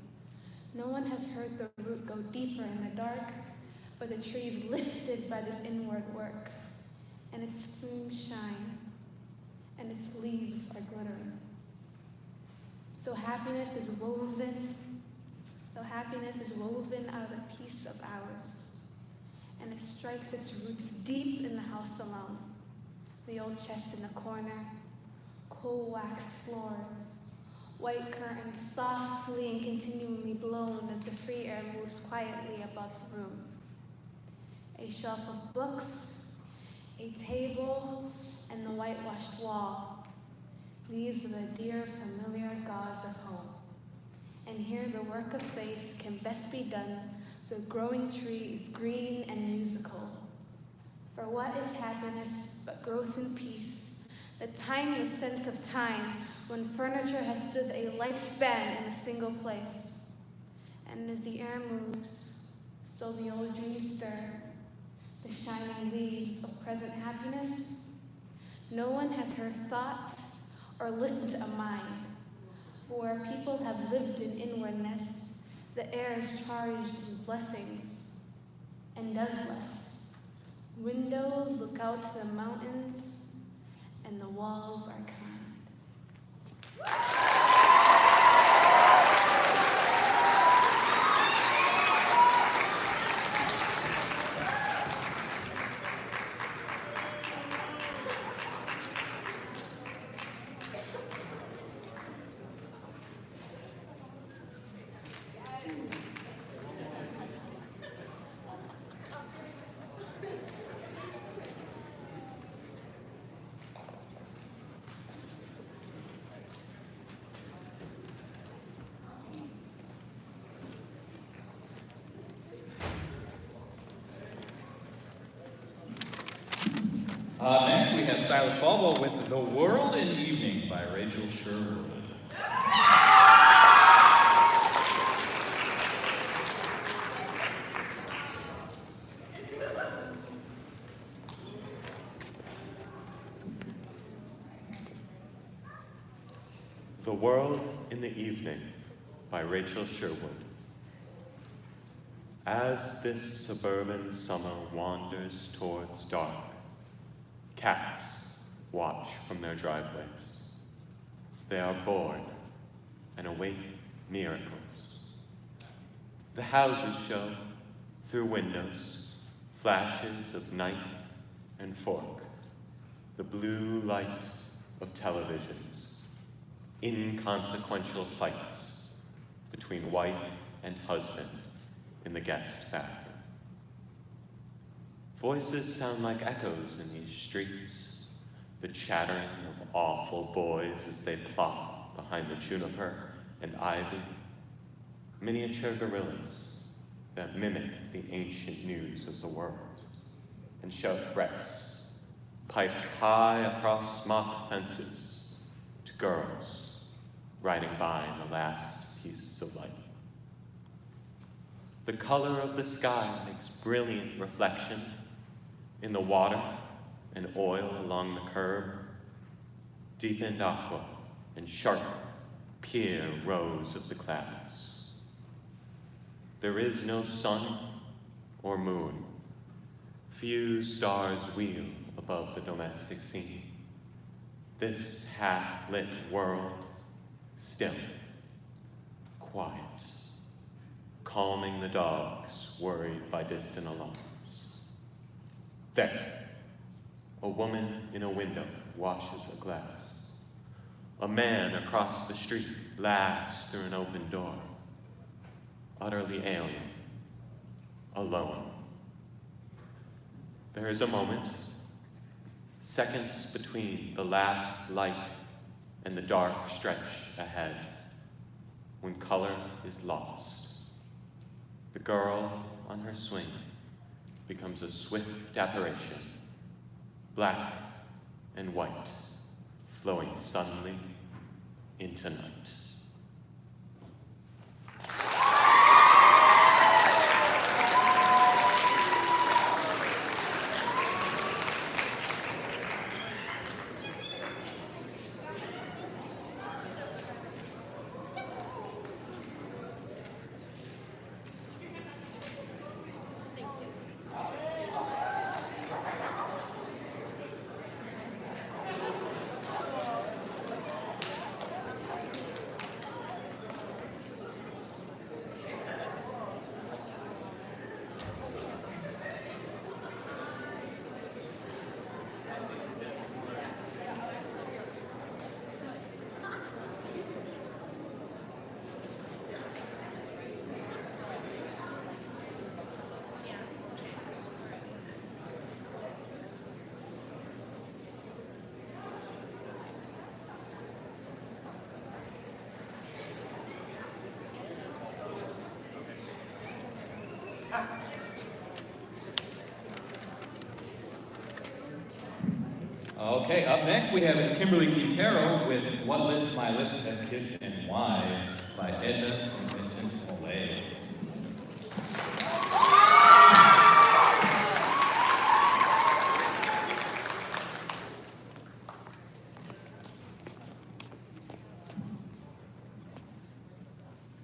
No one has heard the root go deeper in the dark, but the tree is lifted by this inward work, and its plumes shine, and its leaves are glittering. So happiness is woven out of the peace of ours, and it strikes its roots deep in the house alone. The old chest in the corner, coal waxed floors, white curtains softly and continually blown as the free air moves quietly above the room. A shelf of books, a table, and the whitewashed wall. These are the dear familiar gods of home. And here the work of faith can best be done. The growing tree is green and musical. For what is happiness but growth and peace, the timeless sense of time when furniture has stood a lifespan in a single place. And as the air moves, so the old dreams stir, the shining leaves of present happiness. No one has heard thought or listened to a mind. Where people have lived in inwardness, the air is charged with blessings and does bless. Windows look out to the mountains, and the walls are kind. Next, we have Silas Falbo with The World in Evening by Rachel Sherwood. The World in the Evening by Rachel Sherwood. As this suburban summer wanders towards dark, cats watch from their driveways. They are bored and await miracles. The houses show, through windows, flashes of knife and fork, the blue light of televisions, inconsequential fights between wife and husband in the guest bathroom. Voices sound like echoes in these streets, the chattering of awful boys as they plot behind the juniper and ivy, miniature gorillas that mimic the ancient news of the world and shout threats, piped high across mock fences to girls riding by in the last pieces of light. The color of the sky makes brilliant reflection in the water and oil along the curb, deepened aqua and sharp, pure rows of the clouds. There is no sun or moon. Few stars wheel above the domestic scene. This half-lit world, still, quiet, calming the dogs worried by distant alarms. There, a woman in a window washes a glass. A man across the street laughs through an open door. utterly alien, alone. There is a moment, seconds between the last light and the dark stretch ahead, when color is lost. The girl on her swing becomes a swift apparition, black and white, flowing suddenly into night. Okay, up next we have Kimberly Quintero with What Lips My Lips Have Kissed and Why by Edna St. Vincent Millay.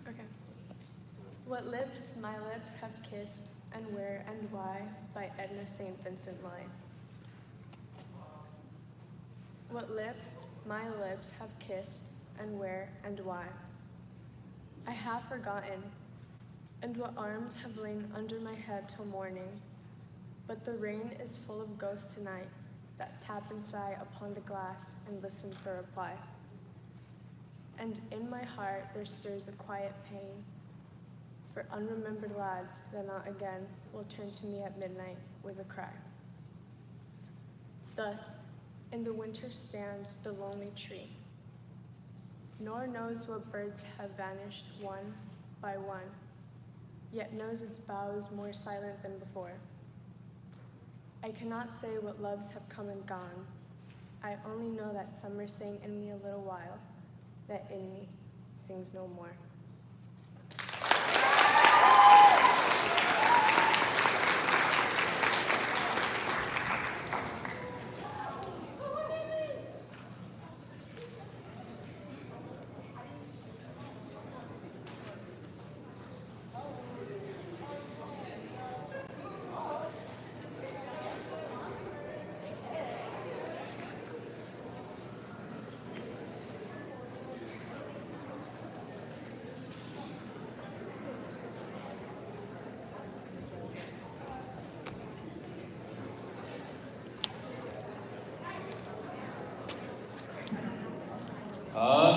Okay. What lips my lips have kissed and where and why by Edna St. Vincent Millay. What lips my lips have kissed and where and why. I have forgotten, and what arms have lain under my head till morning. But the rain is full of ghosts tonight that tap and sigh upon the glass and listen for reply. And in my heart there stirs a quiet pain for unremembered lads that not again will turn to me at midnight with a cry. Thus, in the winter stands the lonely tree, nor knows what birds have vanished one by one, yet knows its boughs more silent than before. I cannot say what loves have come and gone. I only know that summer sang in me a little while, that in me sings no more.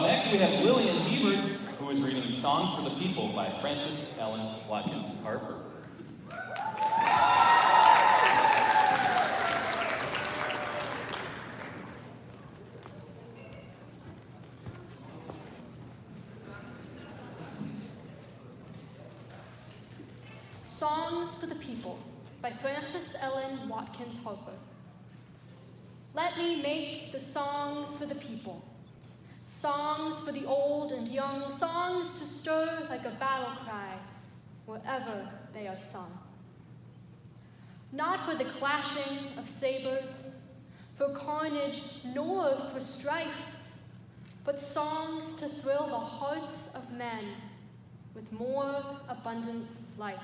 Next we have Lillian Hebert, who is reading Song for the People by Frances Ellen Watkins Harper. Songs for the People by Frances Ellen Watkins Harper. Let me make the songs for the people. Songs for the old and young, songs to stir like a battle cry wherever they are sung. Not for the clashing of sabers, for carnage, nor for strife, but songs to thrill the hearts of men with more abundant life.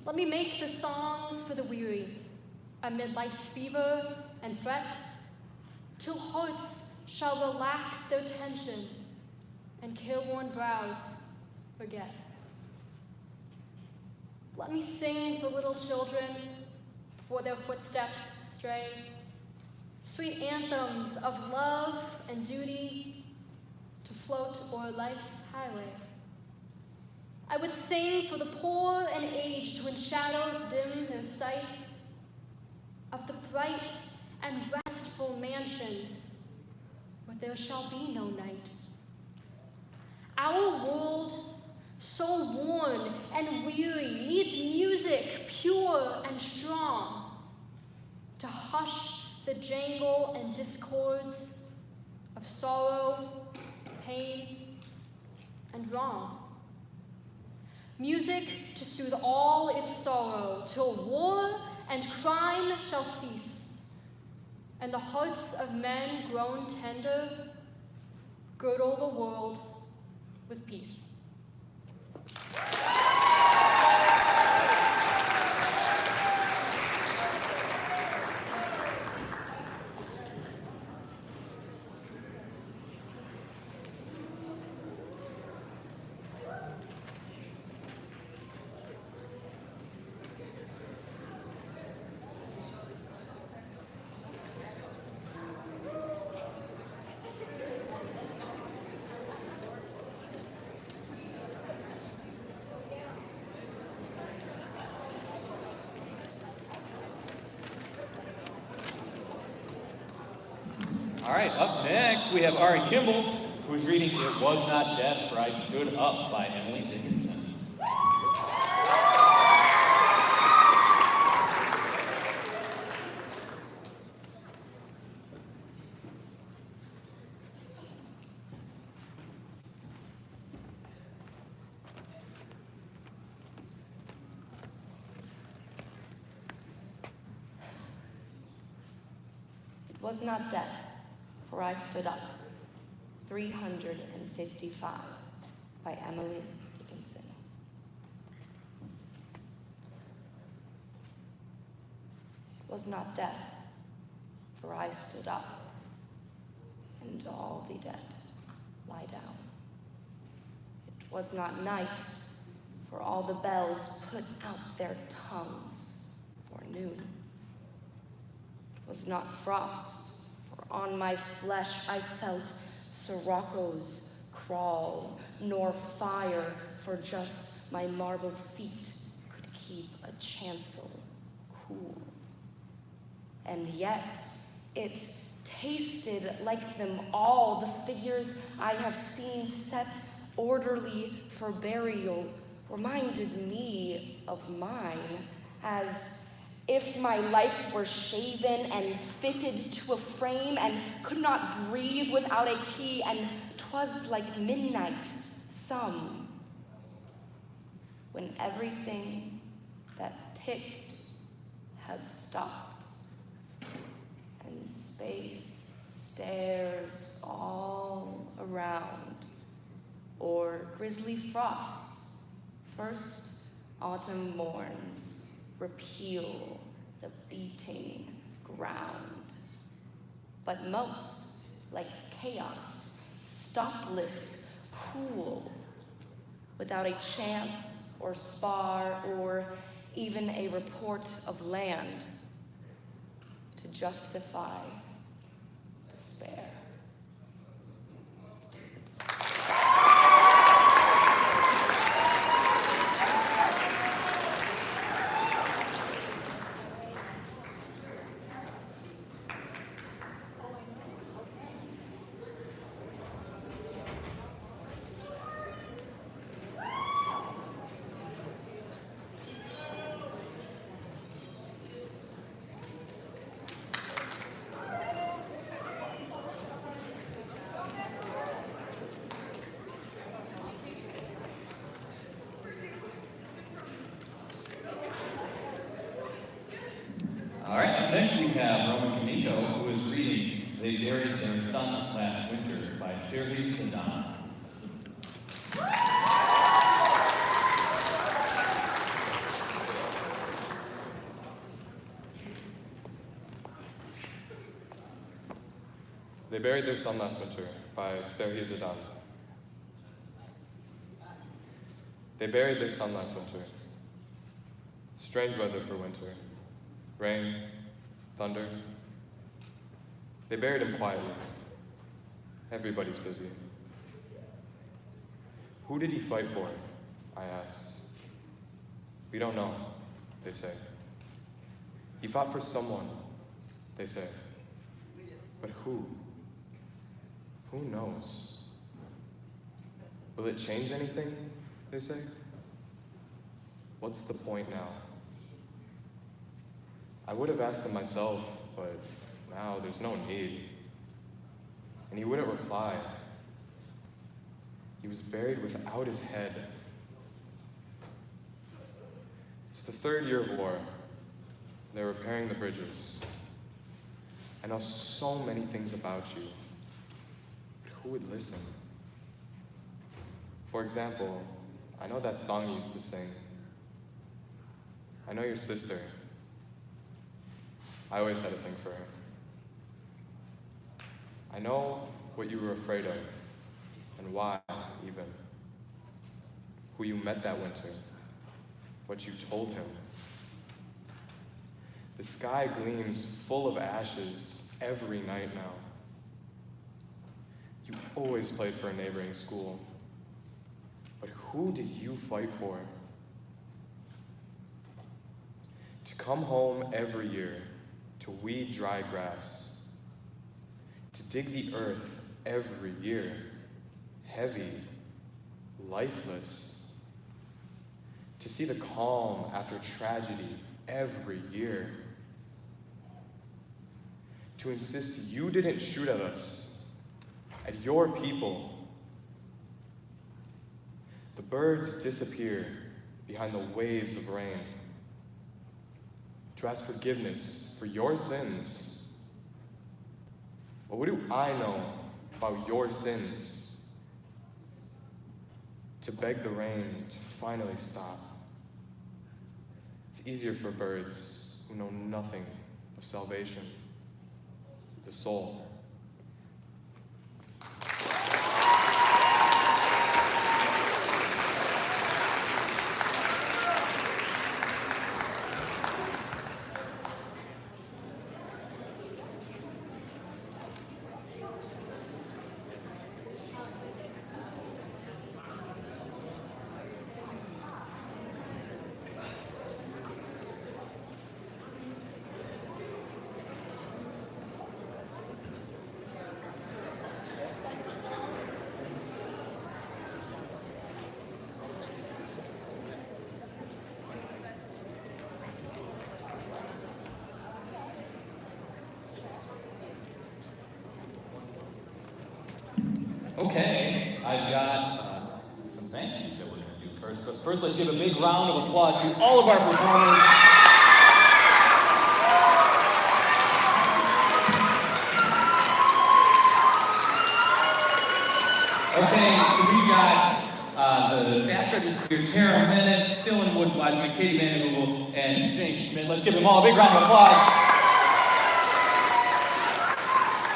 Let me make the songs for the weary, amid life's fever and fret, till hearts shall relax their tension and careworn brows forget. Let me sing for little children before their footsteps stray, sweet anthems of love and duty to float o'er life's highway. I would sing for the poor and aged when shadows dim their sights, of the bright and restful mansions where there shall be no night. Our world, so worn and weary, needs music pure and strong to hush the jangle and discords of sorrow, pain, and wrong. Music to soothe all its sorrow, till war and crime shall cease, and the hearts of men grown tender girdle the world with peace. All right, up next we have Ari Kimball, who is reading It Was Not Death, For I Stood Up by Emily Dickinson. It was not death, for I stood up. 355 by Emily Dickinson. It was not death, for I stood up, and all the dead lie down. It was not night, for all the bells put out their tongues for noon. It was not frost, for on my flesh I felt siroccos crawl, nor fire, for just my marble feet could keep a chancel cool. And yet it tasted like them all, the figures I have seen set orderly for burial reminded me of mine, as if my life were shaven and fitted to a frame and could not breathe without a key, and 'twas like midnight some, when everything that ticked has stopped, and space stares all around, or grisly frosts, first autumn morns, repeal the beating ground. But most, like chaos, stopless, cool, without a chance or spar or even a report of land to justify despair. All right, up next we have Roman Kamiko, who is reading They Buried Their Son Last Winter by Sirhi Sadan. They Buried Their Son Last Winter by Sirhi Sadan. They buried their son last winter. Strange weather for winter. Rain, thunder. They buried him quietly. Everybody's busy. Who did he fight for? I asked. We don't know, they say. He fought for someone, they say. But who? Who knows? Will it change anything, they say? What's the point now? I would have asked him myself, but now there's no need. And he wouldn't reply. He was buried without his head. It's the 3rd year of war. They're repairing the bridges. I know so many things about you, but who would listen? For example, I know that song you used to sing. I know your sister. I always had a thing for her. I know what you were afraid of, and why, even. Who you met that winter, what you told him. The sky gleams full of ashes every night now. You always played for a neighboring school. But who did you fight for? To come home every year, to weed dry grass, to dig the earth every year, heavy, lifeless, to see the calm after tragedy every year, to insist you didn't shoot at us, at your people. The birds disappear behind the waves of rain, to ask forgiveness for your sins. But what do I know about your sins? To beg the rain to finally stop. It's easier for birds who know nothing of salvation, the soul. Okay, I've got some thank yous that we're going to do first. But first, let's give a big round of applause to all of our performers. Okay, so we've got the staff judges here, Tara Bennett, Dylan Woods-Wiseman, Katie Van Hoogle, and James Schmidt. Let's give them all a big round of applause.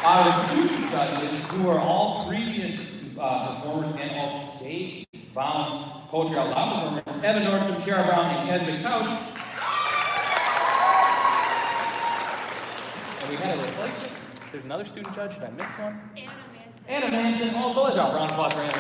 Our student judges, who are all previous performers and all state-bound Poetry Out Loud performers, Evan Nordstrom, Kiara Brown, and Keswick Couch. And we had a replacement. There's another student judge. Did I miss one? Anna Manson. Also, let's drop a round of applause for Anna.